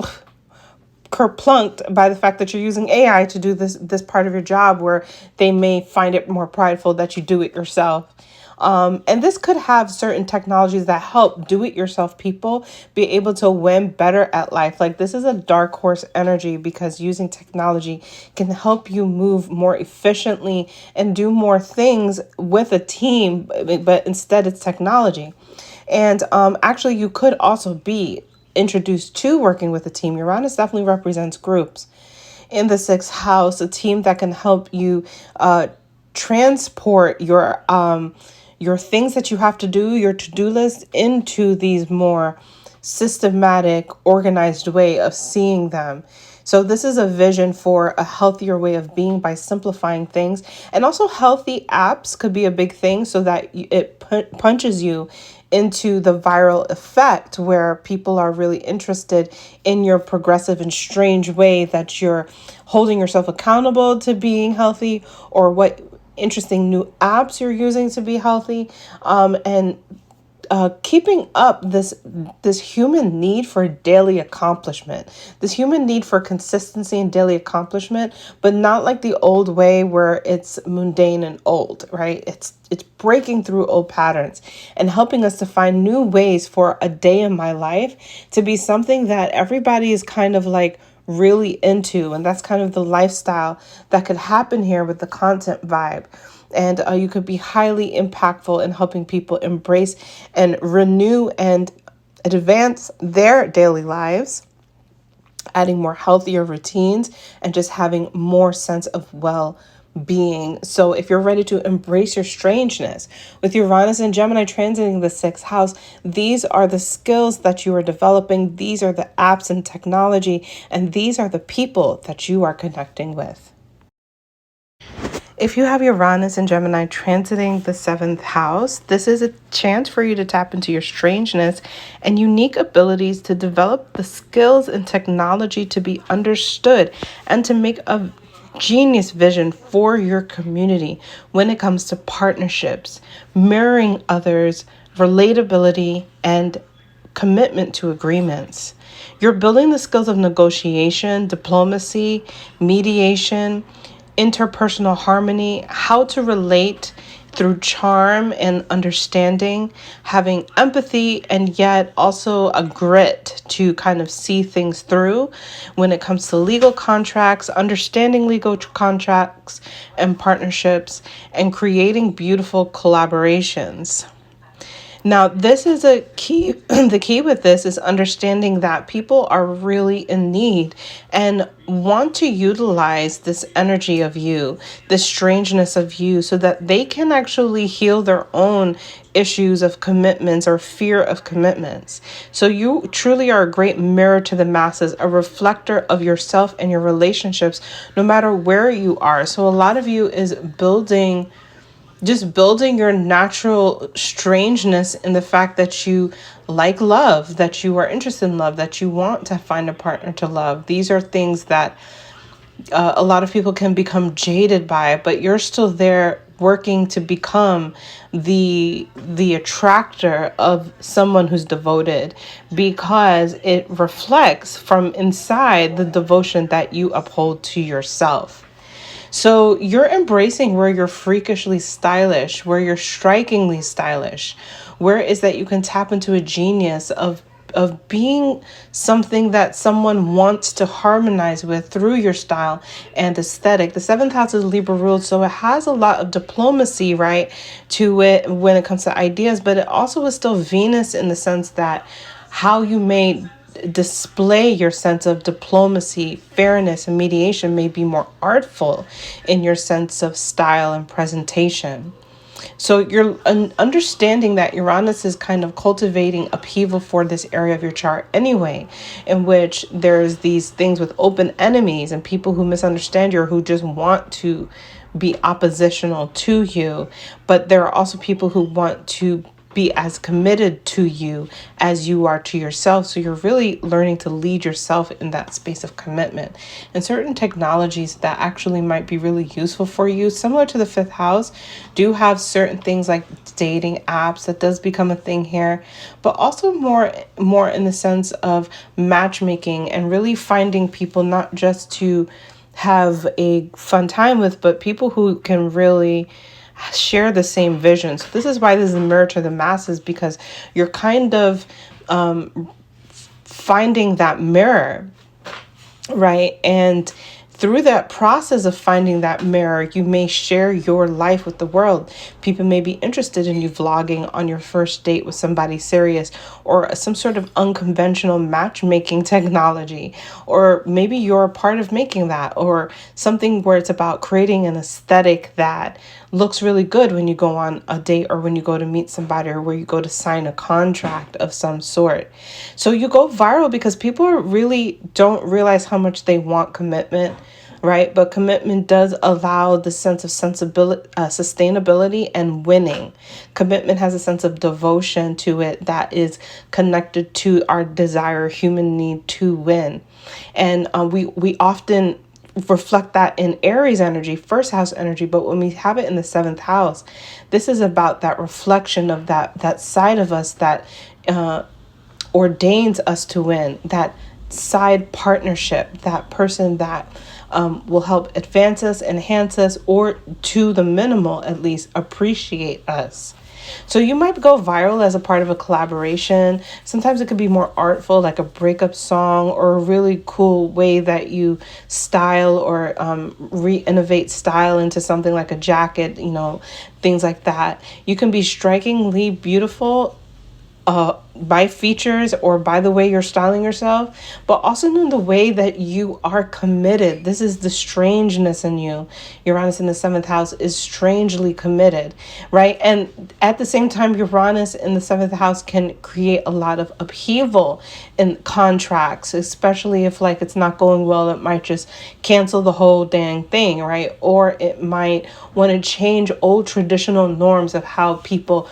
kerplunked by the fact that you're using AI to do this part of your job, where they may find it more prideful that you do it yourself. And this could have certain technologies that help do-it-yourself people be able to win better at life. Like, this is a dark horse energy, because using technology can help you move more efficiently and do more things with a team, but instead it's technology. And actually, you could also be introduced to working with a team. Uranus definitely represents groups. In the sixth house, a team that can help you transport your things that you have to do, your to-do list, into these more systematic, organized way of seeing them. So this is a vision for a healthier way of being by simplifying things. And also healthy apps could be a big thing, so that it punches you into the viral effect, where people are really interested in your progressive and strange way that you're holding yourself accountable to being healthy, or what interesting new apps you're using to be healthy, and keeping up this human need for daily accomplishment, this human need for consistency and daily accomplishment, but not like the old way where it's mundane and old, right? It's breaking through old patterns and helping us to find new ways for a day in my life to be something that everybody is kind of like really into. And that's kind of the lifestyle that could happen here with the content vibe. And you could be highly impactful in helping people embrace and renew and advance their daily lives, adding more healthier routines, and just having more sense of well-being. So if you're ready to embrace your strangeness with Uranus and Gemini transiting the sixth house, these are the skills that you are developing. These are the apps and technology, and these are the people that you are connecting with. If you have Uranus and Gemini transiting the seventh house, this is a chance for you to tap into your strangeness and unique abilities to develop the skills and technology to be understood and to make a genius vision for your community when it comes to partnerships, mirroring others, relatability, and commitment to agreements. You're building the skills of negotiation, diplomacy, mediation, interpersonal harmony, how to relate through charm and understanding, having empathy, and yet also a grit to kind of see things through when it comes to legal contracts, understanding legal contracts and partnerships, and creating beautiful collaborations. Now, this is a key. The key with this is understanding that people are really in need and want to utilize this energy of you, this strangeness of you, so that they can actually heal their own issues of commitments or fear of commitments. So you truly are a great mirror to the masses, a reflector of yourself and your relationships, no matter where you are. So a lot of you is building just building your natural strangeness in the fact that you like love, that you are interested in love, that you want to find a partner to love. These are things that a lot of people can become jaded by, but you're still there working to become the attractor of someone who's devoted, because it reflects from inside the devotion that you uphold to yourself. So you're embracing where you're freakishly stylish, where you're strikingly stylish, where is that you can tap into a genius of being something that someone wants to harmonize with through your style and aesthetic. The seventh house is Libra ruled, so it has a lot of diplomacy, right, to it when it comes to ideas, but it also is still Venus in the sense that how you may display your sense of diplomacy, fairness, and mediation may be more artful in your sense of style and presentation. So you're understanding that Uranus is kind of cultivating upheaval for this area of your chart anyway, in which there's these things with open enemies and people who misunderstand you or who just want to be oppositional to you. But there are also people who want to be as committed to you as you are to yourself. So you're really learning to lead yourself in that space of commitment. And certain technologies that actually might be really useful for you, similar to the fifth house, do have certain things like dating apps that does become a thing here, but also more in the sense of matchmaking and really finding people not just to have a fun time with, but people who can really share the same vision. So this is why this is a mirror to the masses, because you're kind of finding that mirror, right? And through that process of finding that mirror, you may share your life with the world. People may be interested in you vlogging on your first date with somebody serious, or some sort of unconventional matchmaking technology, or maybe you're a part of making that, or something where it's about creating an aesthetic that looks really good when you go on a date, or when you go to meet somebody, or where you go to sign a contract of some sort. So you go viral because people really don't realize how much they want commitment, right? But commitment does allow the sense of sensibility, sustainability, and winning. Commitment has a sense of devotion to it that is connected to our desire, human need to win. And we often reflect that in Aries energy, first house energy, but when we have it in the seventh house, this is about that reflection of that side of us that ordains us to win, that side partnership, that person that will help advance us, enhance us, or to the minimal at least appreciate us. So you might go viral as a part of a collaboration. Sometimes it could be more artful, like a breakup song, or a really cool way that you style or re-innovate style into something like a jacket, things like that. You can be strikingly beautiful by features or by the way you're styling yourself, but also in the way that you are committed. This is the strangeness in you. Uranus in the seventh house is strangely committed, right? And at the same time, Uranus in the seventh house can create a lot of upheaval in contracts, especially if it's not going well. It might just cancel the whole dang thing, right? Or it might want to change old traditional norms of how people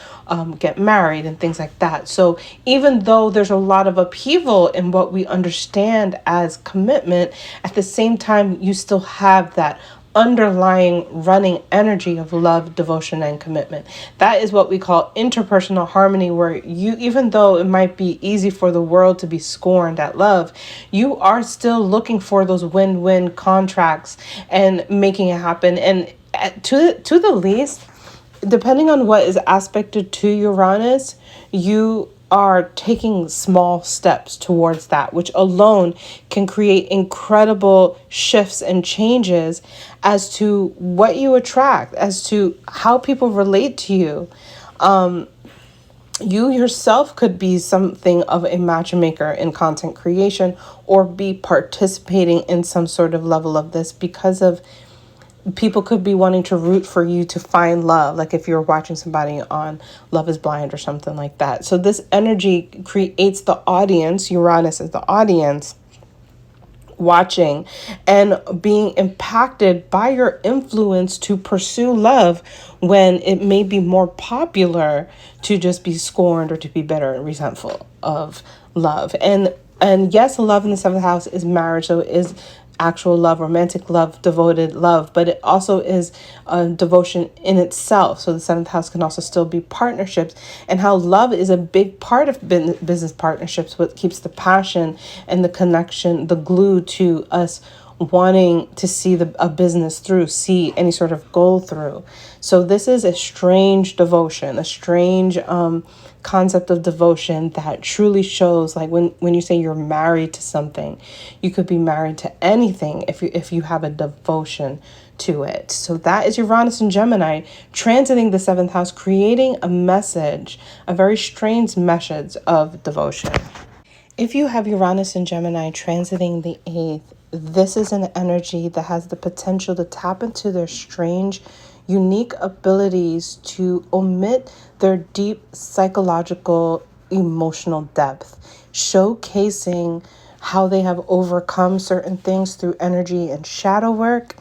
get married and things like that. So even though there's a lot of upheaval in what we understand as commitment, at the same time, you still have that underlying running energy of love, devotion, and commitment. That is what we call interpersonal harmony, where you, even though it might be easy for the world to be scorned at love, you are still looking for those win-win contracts and making it happen. And to the least, depending on what is aspected to Uranus, you are taking small steps towards that, which alone can create incredible shifts and changes as to what you attract, as to how people relate to you. You yourself could be something of a matchmaker in content creation, or be participating in some sort of level of this, because of people could be wanting to root for you to find love, like if you're watching somebody on Love is Blind or something like that. So this energy creates the audience. Uranus is the audience, watching and being impacted by your influence to pursue love when it may be more popular to just be scorned or to be bitter and resentful of love. And yes, love in the seventh house is marriage, so it is actual love, romantic love, devoted love, but it also is a devotion in itself. So the seventh house can also still be partnerships, and how love is a big part of business partnerships, what keeps the passion and the connection, the glue to us wanting to see a business through, see any sort of goal through. So this is a strange devotion, a strange concept of devotion that truly shows, like when you say you're married to something, you could be married to anything if you have a devotion to it. So that is Uranus and Gemini transiting the seventh house, creating a message, a very strange message of devotion. If you have Uranus and Gemini transiting the eighth, this is an energy that has the potential to tap into their strange, unique abilities to omit their deep psychological, emotional depth, showcasing how they have overcome certain things through energy and shadow work,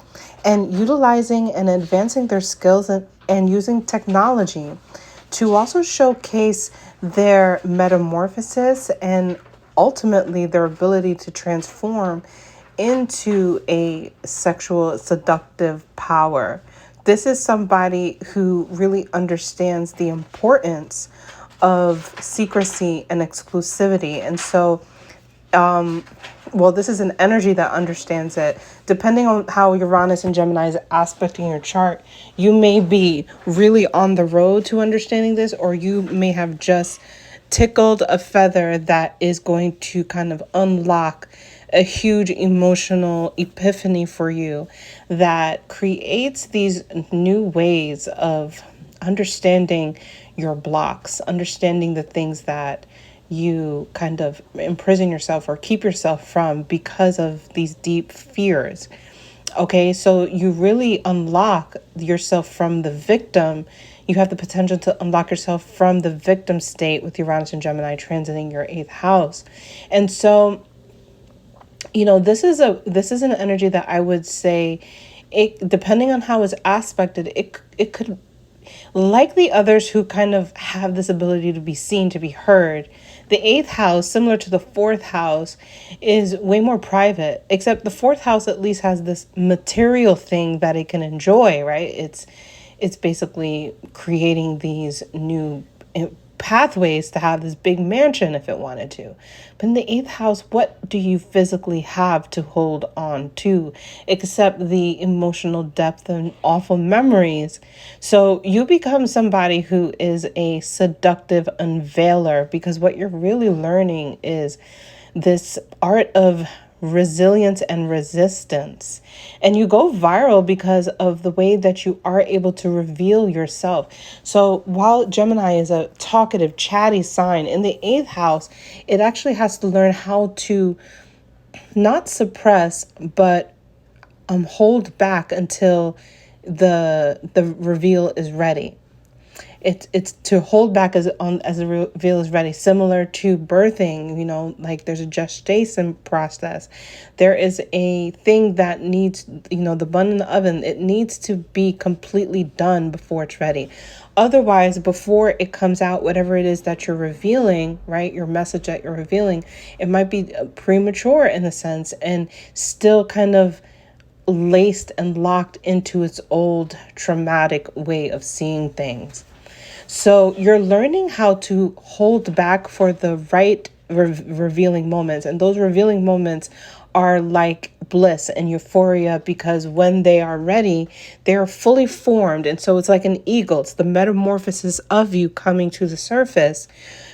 and utilizing and advancing their skills and using technology to also showcase their metamorphosis and ultimately their ability to transform into a sexual seductive power. This is somebody who really understands the importance of secrecy and exclusivity. And so, this is an energy that understands it. Depending on how Uranus and Gemini is aspecting your chart, you may be really on the road to understanding this, or you may have just tickled a feather that is going to kind of unlock a huge emotional epiphany for you that creates these new ways of understanding your blocks, understanding the things that you kind of imprison yourself or keep yourself from because of these deep fears. Okay, so you really unlock yourself from the victim. You have the potential to unlock yourself from the victim state with Uranus and Gemini transiting your eighth house. And so, this is an energy that I would say, it depending on how it's aspected, it could, like the others who kind of have this ability to be seen, to be heard. The eighth house, similar to the fourth house, is way more private, except the fourth house at least has this material thing that it can enjoy, right? It's basically creating these new pathways to have this big mansion if it wanted to. But in the eighth house, what do you physically have to hold on to except the emotional depth and awful memories? So you become somebody who is a seductive unveiler, because what you're really learning is this art of resilience and resistance. And you go viral because of the way that you are able to reveal yourself. So while Gemini is a talkative, chatty sign, in the eighth house, it actually has to learn how to not suppress, but hold back until the reveal is ready. It's to hold back as the reveal is ready, similar to birthing. Like there's a gestation process. There is a thing that needs, the bun in the oven, it needs to be completely done before it's ready. Otherwise, before it comes out, whatever it is that you're revealing, right, your message that you're revealing, it might be premature in a sense and still kind of laced and locked into its old traumatic way of seeing things. So you're learning how to hold back for the right revealing moments. And those revealing moments are like bliss and euphoria, because when they are ready, they're fully formed. And so it's like an eagle. It's the metamorphosis of you coming to the surface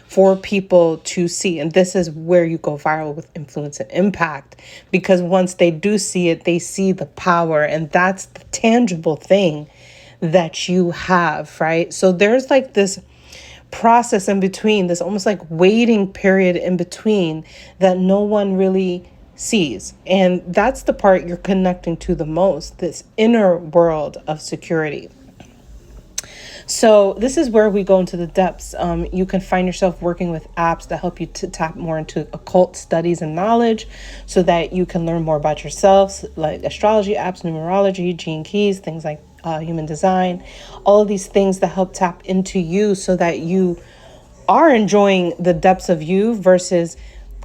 for people to see. And this is where you go viral with influence and impact, because once they do see it, they see the power, and that's the tangible thing that you have, right? So there's like this process in between, this almost like waiting period in between that no one really sees. And that's the part you're connecting to the most, this inner world of security. So this is where we go into the depths. You can find yourself working with apps that help you to tap more into occult studies and knowledge so that you can learn more about yourselves, like astrology apps, numerology, gene keys, things like human design, all of these things that help tap into you so that you are enjoying the depths of you versus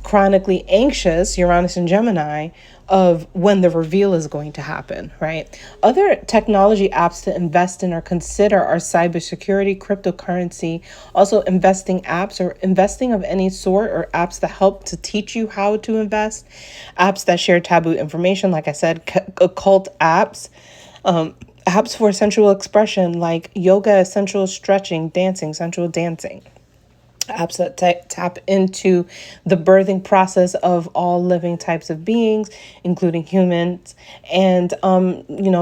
chronically anxious, Uranus and Gemini, of when the reveal is going to happen, right? Other technology apps to invest in or consider are cybersecurity, cryptocurrency, also investing apps or investing of any sort, or apps that help to teach you how to invest, apps that share taboo information, like I said, occult apps, apps for sensual expression like yoga, sensual stretching, dancing, sensual dancing, apps that tap into the birthing process of all living types of beings, including humans. And,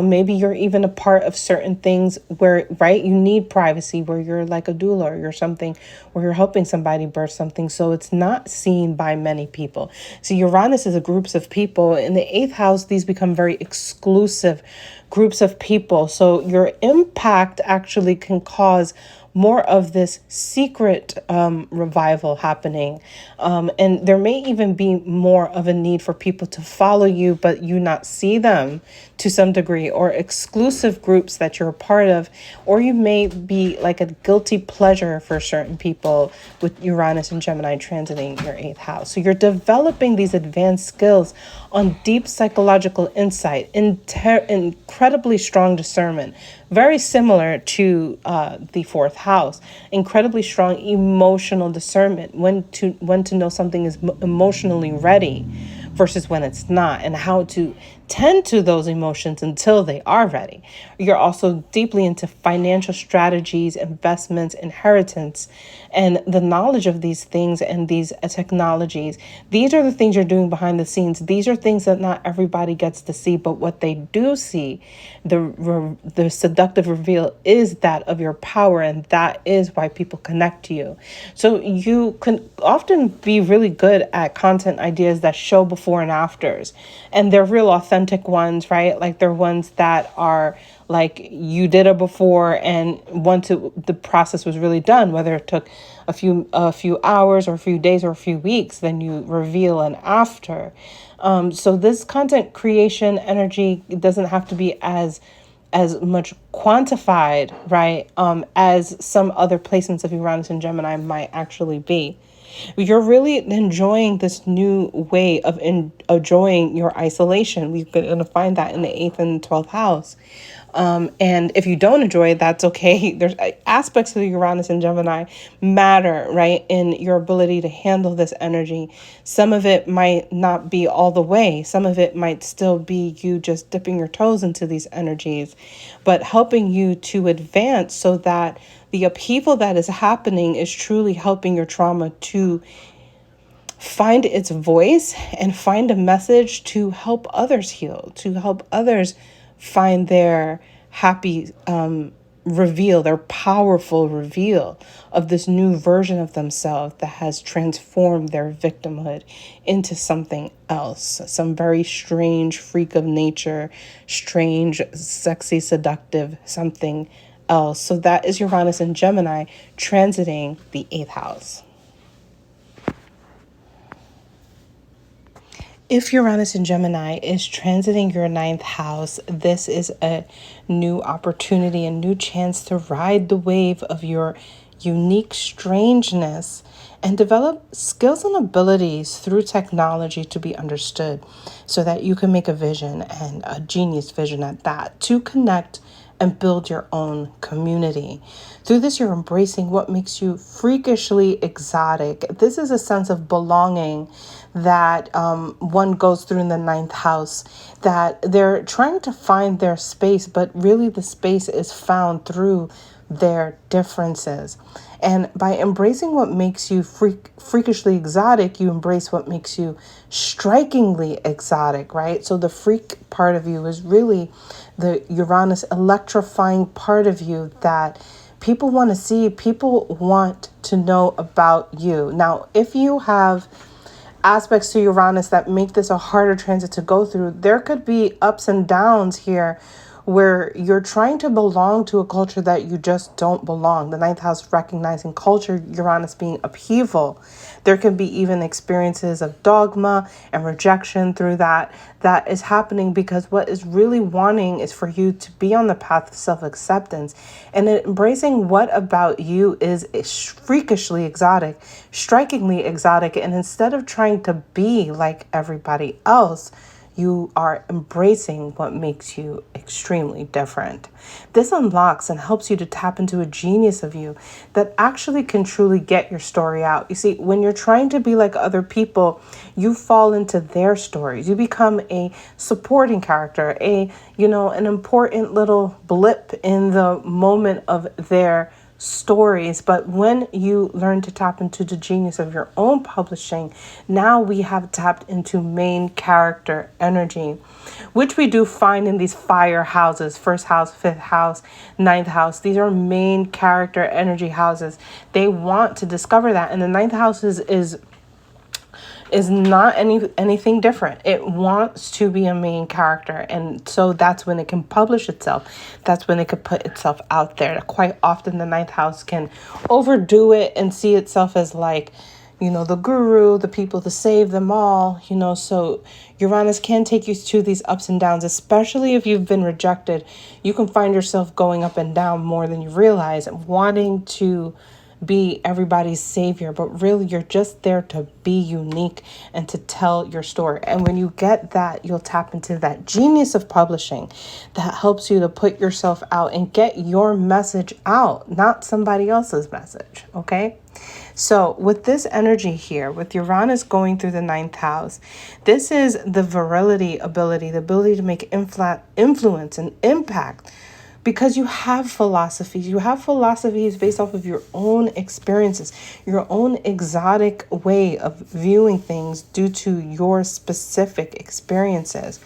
maybe you're even a part of certain things where, right, you need privacy, where you're like a doula or you're something, where you're helping somebody birth something. So it's not seen by many people. So Uranus is a groups of people. In the eighth house, these become very exclusive groups of people. So your impact actually can cause more of this secret revival happening. And there may even be more of a need for people to follow you, but you not see them to some degree, or exclusive groups that you're a part of, or you may be like a guilty pleasure for certain people with Uranus and Gemini transiting your eighth house. So you're developing these advanced skills on deep psychological insight, incredibly strong discernment, very similar to the fourth house, incredibly strong emotional discernment, when to know something is emotionally ready versus when it's not, and how to tend to those emotions until they are ready. You're also deeply into financial strategies, investments, inheritance, and the knowledge of these things and these technologies. These are the things you're doing behind the scenes. These are things that not everybody gets to see, but what they do see, the seductive reveal is that of your power, and that is why people connect to you. So you can often be really good at content ideas that show before and afters, and they're real authentic ones, right? Like they're ones that are like you did it before, and once the process was really done, whether it took a few hours or a few days or a few weeks, then you reveal an after. So this content creation energy doesn't have to be as much quantified, right, as some other placements of Uranus and Gemini might actually be. You're really enjoying this new way of enjoying your isolation. We're going to find that in the 8th and 12th house. And if you don't enjoy it, that's okay. There's aspects of the Uranus and Gemini matter, right, in your ability to handle this energy. Some of it might not be all the way. Some of it might still be you just dipping your toes into these energies, but helping you to advance so that the upheaval that is happening is truly helping your trauma to find its voice and find a message to help others heal, to help others find their happy reveal, their powerful reveal of this new version of themselves that has transformed their victimhood into something else, some very strange freak of nature, strange, sexy, seductive, something else. So that is Uranus and Gemini transiting the 8th house. If Uranus in Gemini is transiting your 9th house, this is a new opportunity, a new chance to ride the wave of your unique strangeness and develop skills and abilities through technology to be understood so that you can make a vision, and a genius vision at that, to connect and build your own community. Through this, you're embracing what makes you freakishly exotic. This is a sense of belonging that one goes through in the 9th house, that they're trying to find their space, but really the space is found through their differences. And by embracing what makes you freakishly exotic, you embrace what makes you strikingly exotic, right? So the freak part of you is really the Uranus electrifying part of you that people want to see, people want to know about you. Now, if you have aspects to Uranus that make this a harder transit to go through, there could be ups and downs here where you're trying to belong to a culture that you just don't belong. The ninth house recognizing culture, Uranus being upheaval. There can be even experiences of dogma and rejection through that is happening, because what is really wanting is for you to be on the path of self-acceptance and embracing what about you is freakishly exotic, strikingly exotic. And instead of trying to be like everybody else, you are embracing what makes you extremely different. This unlocks and helps you to tap into a genius of you that actually can truly get your story out. You see, when you're trying to be like other people, you fall into their stories. You become a supporting character, an important little blip in the moment of their stories. But when you learn to tap into the genius of your own publishing, now we have tapped into main character energy, which we do find in these fire houses: first house, fifth house, ninth house. These are main character energy houses. They want to discover that. And the ninth house is not anything different. It wants to be a main character. And so that's when it can publish itself. That's when it could put itself out there. Quite often the ninth house can overdo it and see itself as like, the guru, the people to save them all, so Uranus can take you through these ups and downs, especially if you've been rejected. You can find yourself going up and down more than you realize, and wanting to be everybody's savior, but really you're just there to be unique and to tell your story. And when you get that, you'll tap into that genius of publishing that helps you to put yourself out and get your message out, not somebody else's message. Okay. So with this energy here, with Uranus going through the ninth house, this is the virility ability, the ability to make influence and impact. Because you have philosophies. You have philosophies based off of your own experiences, your own exotic way of viewing things due to your specific experiences.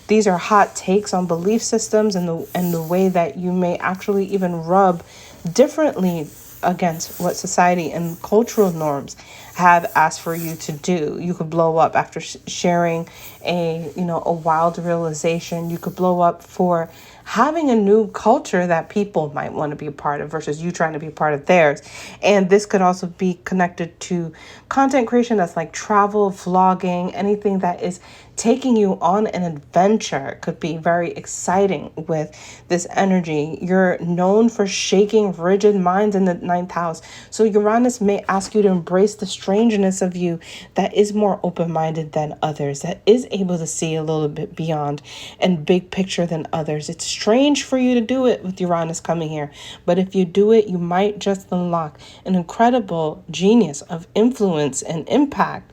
These are hot takes on belief systems and the way that you may actually even rub differently against what society and cultural norms have asked for you to do. You could blow up after sharing a wild realization. You could blow up for having a new culture that people might want to be a part of versus you trying to be a part of theirs. And this could also be connected to content creation that's like travel, vlogging, anything that is taking you on an adventure could be very exciting with this energy. You're known for shaking rigid minds in the ninth house. So Uranus may ask you to embrace the strangeness of you that is more open-minded than others, that is able to see a little bit beyond and big picture than others. It's strange for you to do it with Uranus coming here, but if you do it, you might just unlock an incredible genius of influence and impact.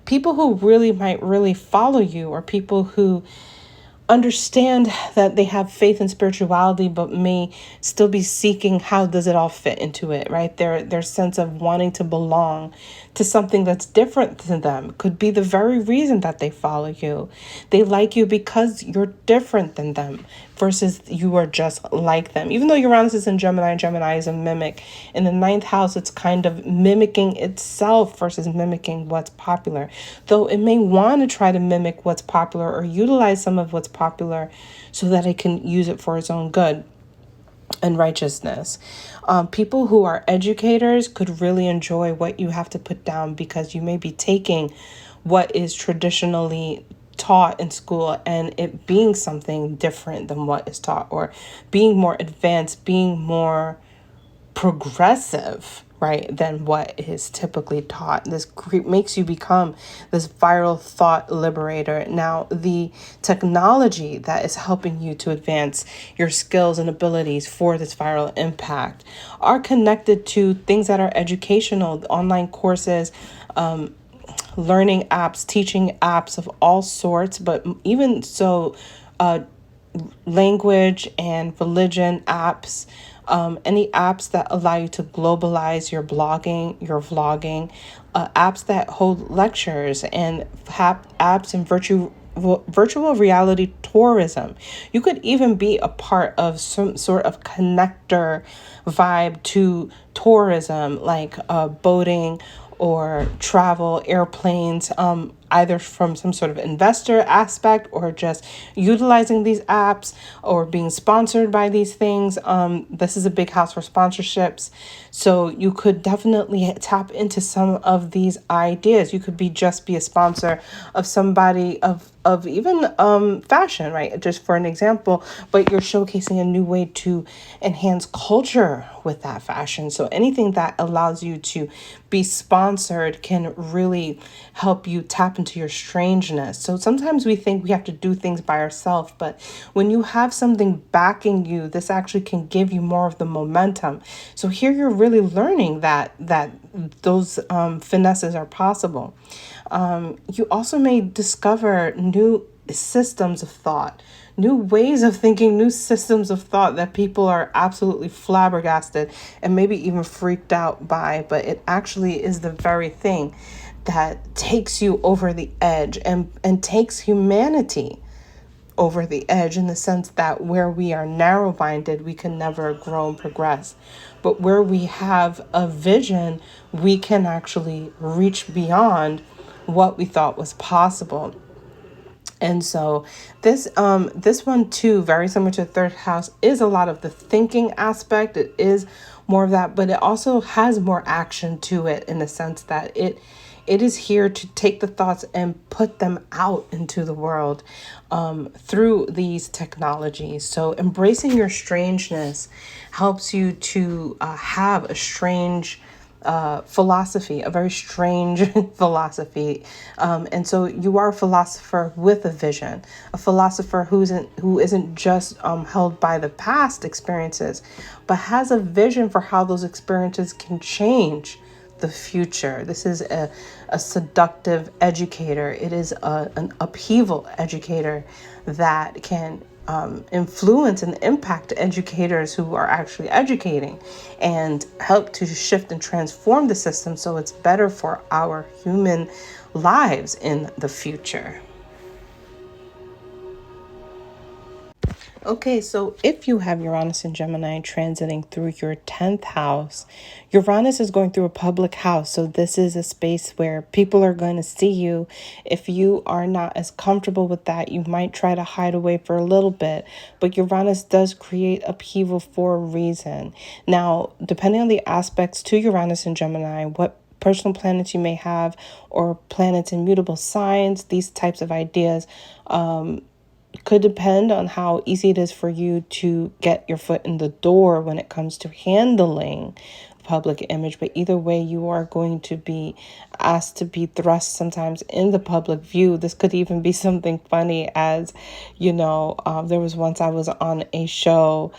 People who might really follow you, or people who understand that they have faith in spirituality but may still be seeking how does it all fit into it, right? Their sense of wanting to belong to something that's different than them could be the very reason that they follow you. They like you because you're different than them versus you are just like them. Even though Uranus is in Gemini, and Gemini is a mimic. In the ninth house, it's kind of mimicking itself versus mimicking what's popular. Though it may want to try to mimic what's popular or utilize some of what's popular so that it can use it for its own good and righteousness. People who are educators could really enjoy what you have to put down, because you may be taking what is traditionally taught in school and it being something different than what is taught, or being more advanced, being more progressive, right, than what is typically taught. This makes you become this viral thought liberator. Now, the technology that is helping you to advance your skills and abilities for this viral impact are connected to things that are educational, online courses, learning apps, teaching apps of all sorts, but even so, language and religion apps, any apps that allow you to globalize your blogging, your vlogging, apps that hold lectures, and apps and virtual reality tourism. You could even be a part of some sort of connector vibe to tourism, like boating or travel, airplanes, either from some sort of investor aspect or just utilizing these apps or being sponsored by these things. This is a big house for sponsorships. So you could definitely tap into some of these ideas. You could be a sponsor of somebody of even fashion, right? Just for an example, but you're showcasing a new way to enhance culture with that fashion. So anything that allows you to be sponsored can really help you tap into your strangeness. So sometimes we think we have to do things by ourselves, but when you have something backing you, this actually can give you more of the momentum. So here you're really learning that those finesses are possible. You also may discover new systems of thought, new ways of thinking, new systems of thought that people are absolutely flabbergasted and maybe even freaked out by, but it actually is the very thing that takes you over the edge and takes humanity over the edge, in the sense that where we are narrow-minded, we can never grow and progress. But where we have a vision, we can actually reach beyond what we thought was possible. And so this one too, very similar to the third house, is a lot of the thinking aspect. It is more of that, but it also has more action to it, in the sense that it is here to take the thoughts and put them out into the world through these technologies. So embracing your strangeness helps you to have a strange philosophy, a very strange philosophy. And so you are a philosopher with a vision, a philosopher who isn't just held by the past experiences, but has a vision for how those experiences can change the future. This is a seductive educator. It is an upheaval educator that can influence and impact educators who are actually educating and help to shift and transform the system so it's better for our human lives in the future. Okay, so if you have Uranus and Gemini transiting through your 10th house, Uranus is going through a public house. So this is a space where people are going to see you. If you are not as comfortable with that, you might try to hide away for a little bit. But Uranus does create upheaval for a reason. Now, depending on the aspects to Uranus and Gemini, what personal planets you may have, or planets in mutable signs, these types of ideas could depend on how easy it is for you to get your foot in the door when it comes to handling public image. But either way, you are going to be asked to be thrust sometimes in the public view. This could even be something funny, as there was once I was on a show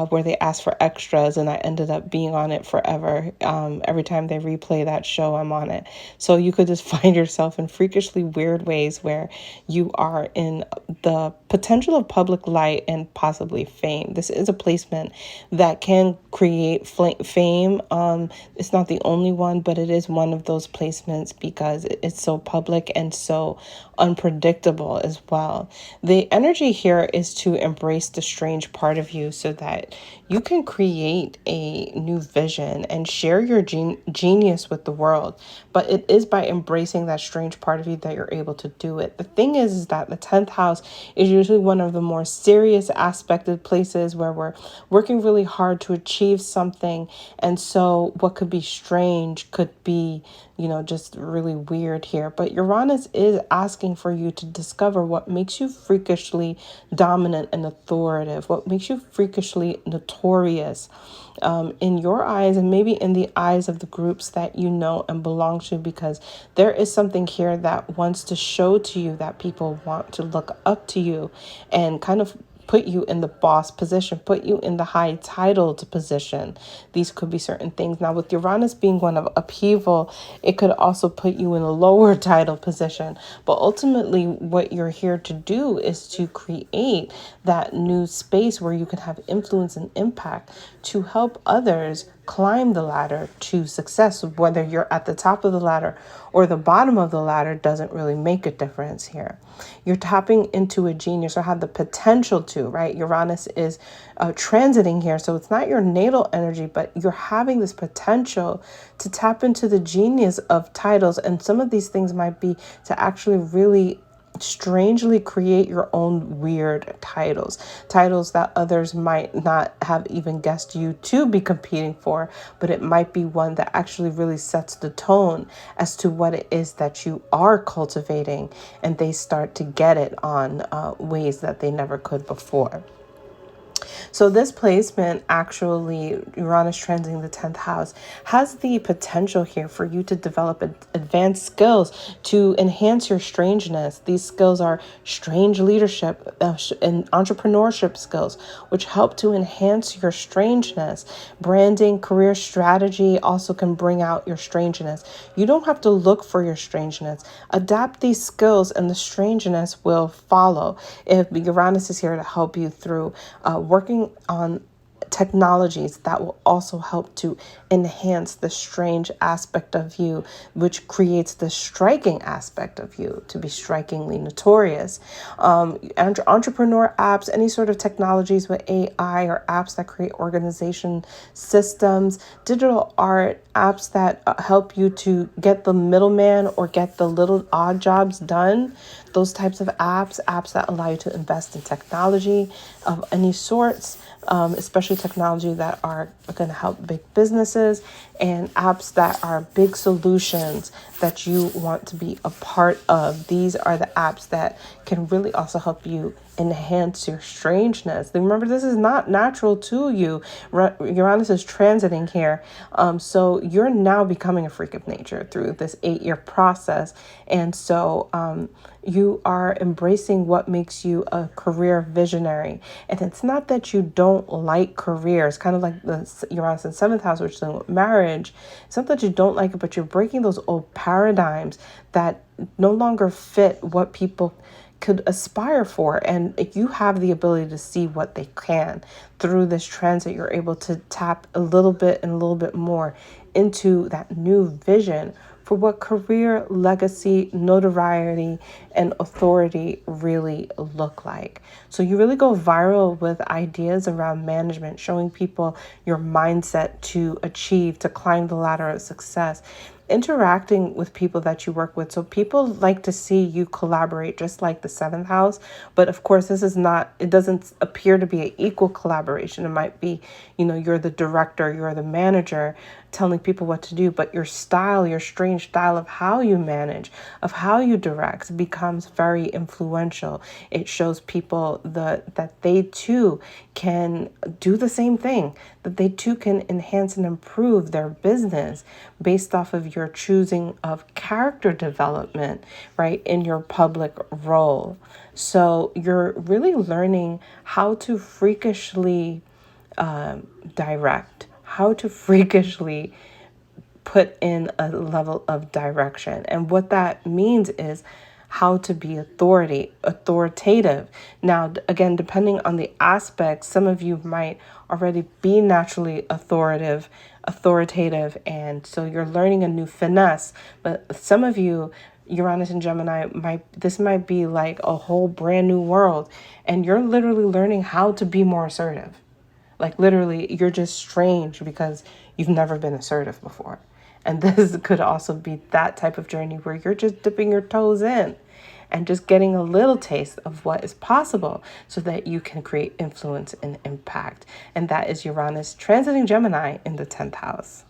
where they asked for extras, and I ended up being on it forever. Every time they replay that show, I'm on it. So you could just find yourself in freakishly weird ways where you are in the potential of public light and possibly fame. This is a placement that can create fame. It's not the only one, but it is one of those placements because it's so public and so unpredictable as well. The energy here is to embrace the strange part of you so that you can create a new vision and share your genius with the world. But it is by embracing that strange part of you that you're able to do it. The thing is that the 10th house is usually one of the more serious aspected places where we're working really hard to achieve something. And so what could be strange could be, just really weird here. But Uranus is asking for you to discover what makes you freakishly dominant and authoritative, what makes you freakishly notorious in your eyes and maybe in the eyes of the groups that you know and belong to, because there is something here that wants to show to you that people want to look up to you and kind of put you in the boss position, put you in the high titled position. These could be certain things. Now, with Uranus being one of upheaval, it could also put you in a lower title position. But ultimately, what you're here to do is to create that new space where you can have influence and impact to help others climb the ladder to success. Whether you're at the top of the ladder or the bottom of the ladder doesn't really make a difference here. You're tapping into a genius, or have the potential to, right? Uranus is transiting here. So it's not your natal energy, but you're having this potential to tap into the genius of titles. And some of these things might be to actually really strangely create your own weird titles that others might not have even guessed you to be competing for, but it might be one that actually really sets the tone as to what it is that you are cultivating, and they start to get it on ways that they never could before. So this placement, actually, Uranus transiting the 10th house, has the potential here for you to develop advanced skills to enhance your strangeness. These skills are strange leadership and entrepreneurship skills, which help to enhance your strangeness. Branding, career strategy also can bring out your strangeness. You don't have to look for your strangeness. Adapt these skills and the strangeness will follow. If Uranus is here to help you through working on technologies that will also help to enhance the strange aspect of you, which creates the striking aspect of you to be strikingly notorious. Entrepreneur apps, any sort of technologies with AI, or apps that create organization systems, digital art, apps that help you to get the middleman or get the little odd jobs done. Those types of apps that allow you to invest in technology of any sorts, especially technology that are going to help big businesses, and apps that are big solutions that you want to be a part of. These are the apps that can really also help you enhance your strangeness. Remember, this is not natural to you. Uranus is transiting here. So you're now becoming a freak of nature through this 8-year process. And so you are embracing what makes you a career visionary. And it's not that you don't like careers, kind of like the Uranus in 7th house, which is dealing with marriage. It's not that you don't like it, but you're breaking those old paradigms that no longer fit what people could aspire for. And if you have the ability to see what they can through this transit, you're able to tap a little bit and a little bit more into that new vision for what career, legacy, notoriety, and authority really look like. So you really go viral with ideas around management, showing people your mindset to achieve, to climb the ladder of success, interacting with people that you work with. So people like to see you collaborate, just like the 7th house. But of course, this is not, it doesn't appear to be an equal collaboration. It might be, you're the director, you're the manager, telling people what to do, but your style, your strange style of how you manage, of how you direct, becomes very influential. It shows people that they too can do the same thing, that they too can enhance and improve their business based off of your choosing of character development, right, in your public role. So you're really learning how to freakishly direct, how to freakishly put in a level of direction. And what that means is how to be authoritative. Now, again, depending on the aspect, some of you might already be naturally authoritative, and so you're learning a new finesse. But some of you, Uranus and Gemini, this might be like a whole brand new world, and you're literally learning how to be more assertive. Like literally, you're just strange because you've never been assertive before. And this could also be that type of journey where you're just dipping your toes in and just getting a little taste of what is possible so that you can create influence and impact. And that is Uranus transiting Gemini in the 10th house.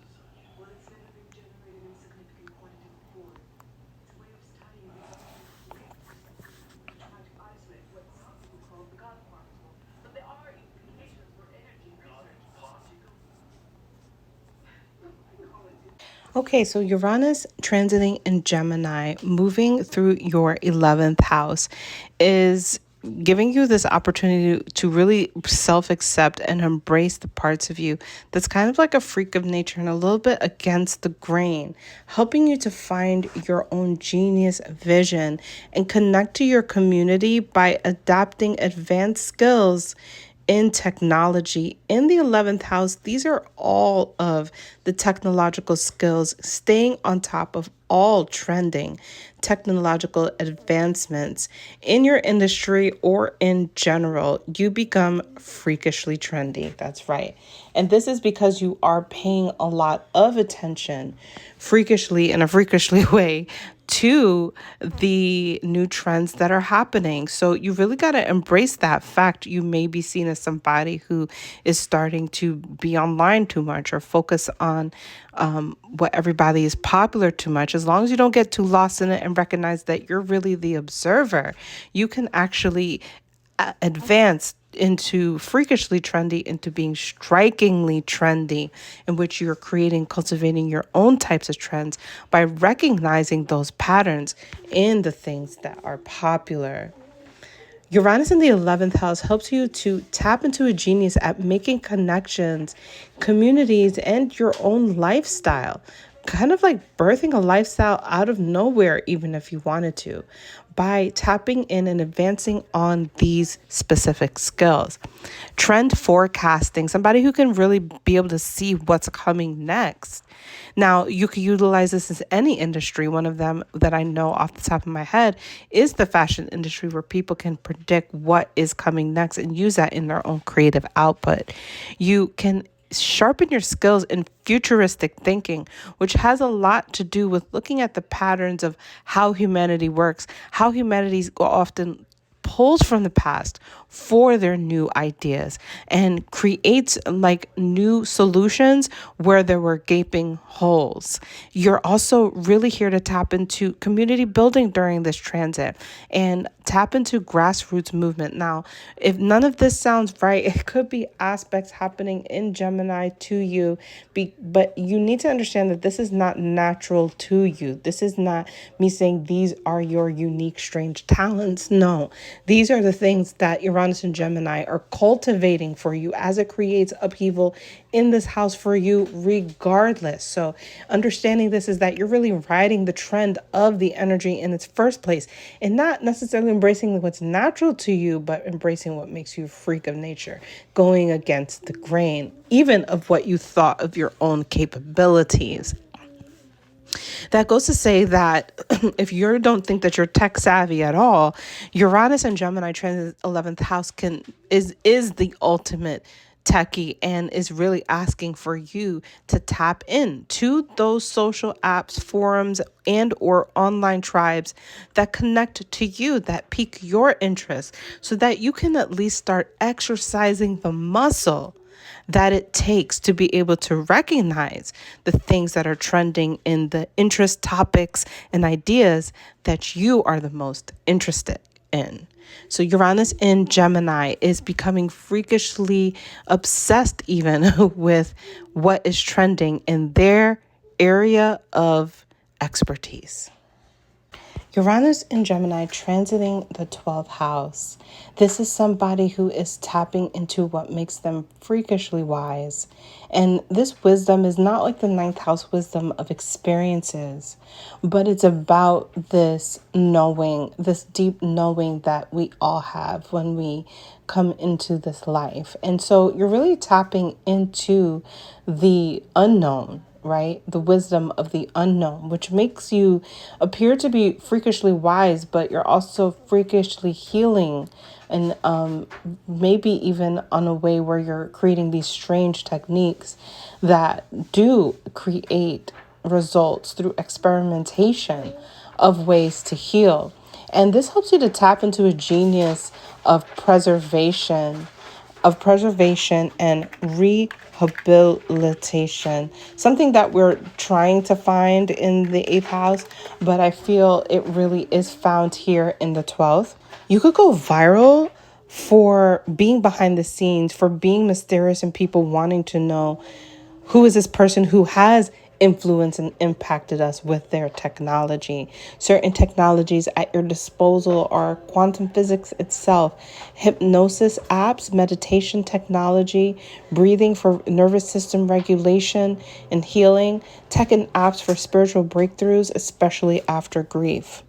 Okay, so Uranus transiting in Gemini, moving through your 11th house, is giving you this opportunity to really self-accept and embrace the parts of you that's kind of like a freak of nature and a little bit against the grain, helping you to find your own genius vision and connect to your community by adapting advanced skills in technology in the 11th house. These are all of the technological skills, staying on top of all trending technological advancements in your industry or in general. You become freakishly trendy. That's right. And this is because you are paying a lot of attention freakishly in a freakishly way to the new trends that are happening. So you really got to embrace that fact. You may be seen as somebody who is starting to be online too much or focus on what everybody is popular too much. As long as you don't get too lost in it and recognize that you're really the observer, you can actually advance into freakishly trendy, into being strikingly trendy, in which you're creating, cultivating your own types of trends by recognizing those patterns in the things that are popular. Uranus in the 11th house helps you to tap into a genius at making connections, communities, and your own lifestyle. Kind of like birthing a lifestyle out of nowhere, even if you wanted to, by tapping in and advancing on these specific skills. Trend forecasting, somebody who can really be able to see what's coming next. Now, you could utilize this in any industry. One of them that I know off the top of my head is the fashion industry, where people can predict what is coming next and use that in their own creative output. You can sharpen your skills in futuristic thinking, which has a lot to do with looking at the patterns of how humanity works, how humanity often pulls from the past for their new ideas and creates like new solutions where there were gaping holes. You're also really here to tap into community building during this transit and tap into grassroots movement. Now, if none of this sounds right, it could be aspects happening in Gemini to you, but you need to understand that this is not natural to you. This is not me saying these are your unique, strange talents. No, these are the things that Uranus and Gemini are cultivating for you as it creates upheaval in this house for you regardless. So understanding this is that you're really riding the trend of the energy in its first place and not necessarily embracing what's natural to you, but embracing what makes you a freak of nature, going against the grain, even of what you thought of your own capabilities. That goes to say that if you don't think that you're tech savvy at all, Uranus and Gemini transit 11th house is the ultimate techie and is really asking for you to tap in to those social apps, forums, and or online tribes that connect to you, that pique your interest, so that you can at least start exercising the muscle that it takes to be able to recognize the things that are trending in the interest topics and ideas that you are the most interested in. So Uranus in Gemini is becoming freakishly obsessed even with what is trending in their area of expertise. Uranus in Gemini transiting the 12th house. This is somebody who is tapping into what makes them freakishly wise. And this wisdom is not like the 9th house wisdom of experiences, but it's about this knowing, this deep knowing that we all have when we come into this life. And so you're really tapping into the unknown, right? The wisdom of the unknown, which makes you appear to be freakishly wise, but you're also freakishly healing, and maybe even on a way where you're creating these strange techniques that do create results through experimentation of ways to heal. And this helps you to tap into a genius of preservation and rehabilitation, something that we're trying to find in the 8th house, but I feel it really is found here in the 12th. You could go viral for being behind the scenes, for being mysterious and people wanting to know who is this person who has influenced and impacted us with their technology. Certain technologies at your disposal are quantum physics itself, hypnosis apps, meditation technology, breathing for nervous system regulation and healing, tech and apps for spiritual breakthroughs, especially after grief.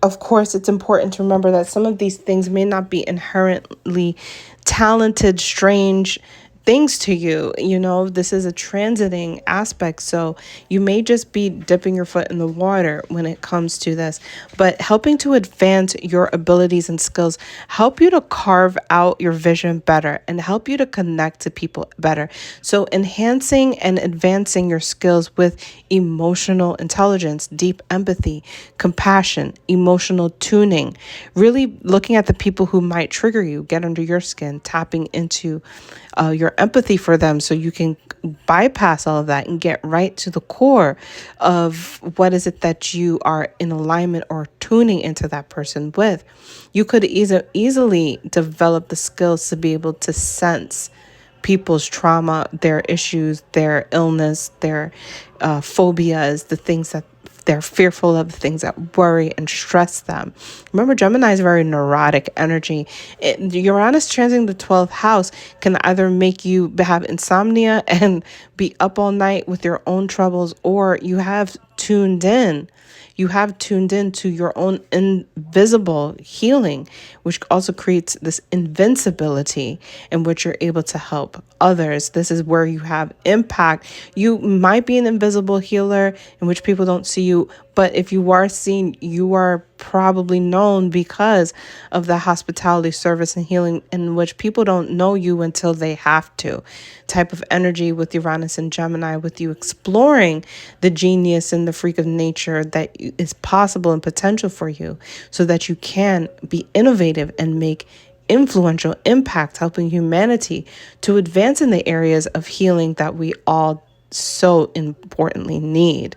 of course, it's important to remember that some of these things may not be inherently talented, strange things to you. You know, this is a transiting aspect. So you may just be dipping your foot in the water when it comes to this. But helping to advance your abilities and skills help you to carve out your vision better and help you to connect to people better. So enhancing and advancing your skills with emotional intelligence, deep empathy, compassion, emotional tuning, really looking at the people who might trigger you, get under your skin, tapping into your empathy for them so you can bypass all of that and get right to the core of what is it that you are in alignment or tuning into that person with. You could easily develop the skills to be able to sense people's trauma, their issues, their illness, their phobias, the things that they're fearful of, the things that worry and stress them. Remember, Gemini is very neurotic energy. Uranus transiting the 12th house can either make you have insomnia and be up all night with your own troubles, or you have tuned in. You have tuned into your own invisible healing, which also creates this invincibility in which you're able to help others. This is where you have impact. You might be an invisible healer in which people don't see you, but if you are seen, you are probably known because of the hospitality, service, and healing in which people don't know you until they have to. Type of energy with Uranus and Gemini, with you exploring the genius and the freak of nature that is possible and potential for you so that you can be innovative and make influential impact, helping humanity to advance in the areas of healing that we all so importantly need.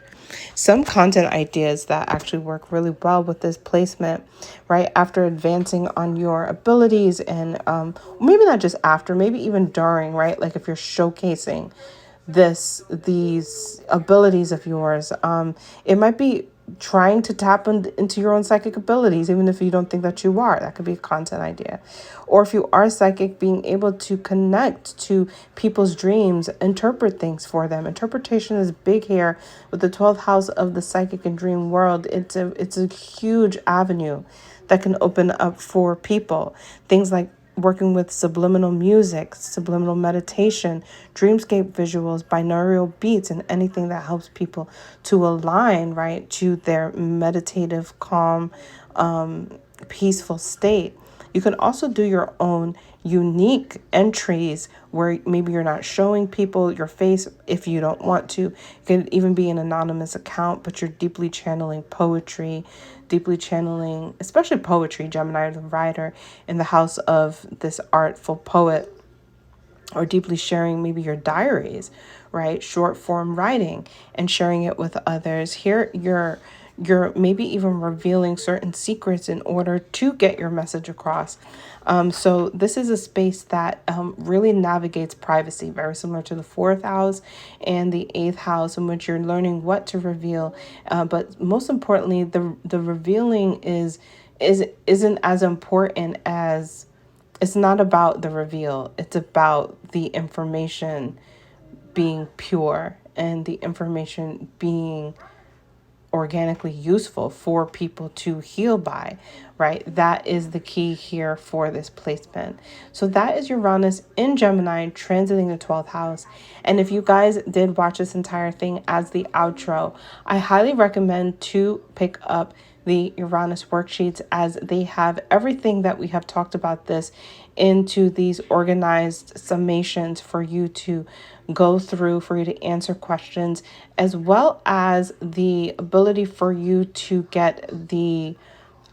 Some content ideas that actually work really well with this placement, right? After advancing on your abilities and maybe not just after, maybe even during, right? Like if you're showcasing these abilities of yours, it might be trying to tap into your own psychic abilities, even if you don't think that you are. That could be a content idea. Or if you are psychic, being able to connect to people's dreams, interpret things for them. Interpretation is big here with the 12th house of the psychic and dream world. It's a huge avenue that can open up for people. Things like working with subliminal music, subliminal meditation, dreamscape visuals, binaural beats, and anything that helps people to align, right, to their meditative, calm, peaceful state. You can also do your own unique entries where maybe you're not showing people your face if you don't want to. It could even be an anonymous account, but you're deeply channeling poetry, deeply channeling, especially poetry, Gemini, the writer, in the house of this artful poet, or deeply sharing maybe your diaries, right? Short form writing and sharing it with others. Here you're maybe even revealing certain secrets in order to get your message across. So this is a space that really navigates privacy, very similar to the 4th house and the 8th house, in which you're learning what to reveal. But most importantly, the revealing isn't as important as, it's not about the reveal. It's about the information being pure and the information being organically useful for people to heal by, right? That is the key here for this placement. So that is Uranus in Gemini transiting the 12th house. And if you guys did watch this entire thing as the outro, I highly recommend to pick up the Uranus worksheets, as they have everything that we have talked about this into these organized summations for you to go through, for you to answer questions, as well as the ability for you to get the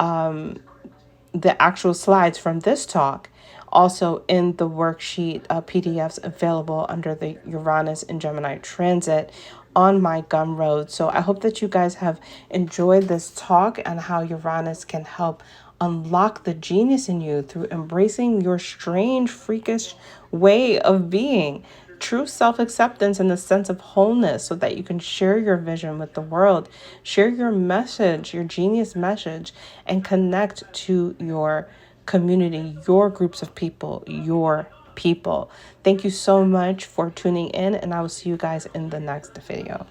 actual slides from this talk also in the worksheet PDFs available under the Uranus in Gemini transit on my Gumroad. So I hope that you guys have enjoyed this talk and how Uranus can help unlock the genius in you through embracing your strange, freakish way of being. True self-acceptance and the sense of wholeness, so that you can share your vision with the world, share your message, your genius message, and connect to your community, your groups of people, your people. Thank you so much for tuning in, and I will see you guys in the next video.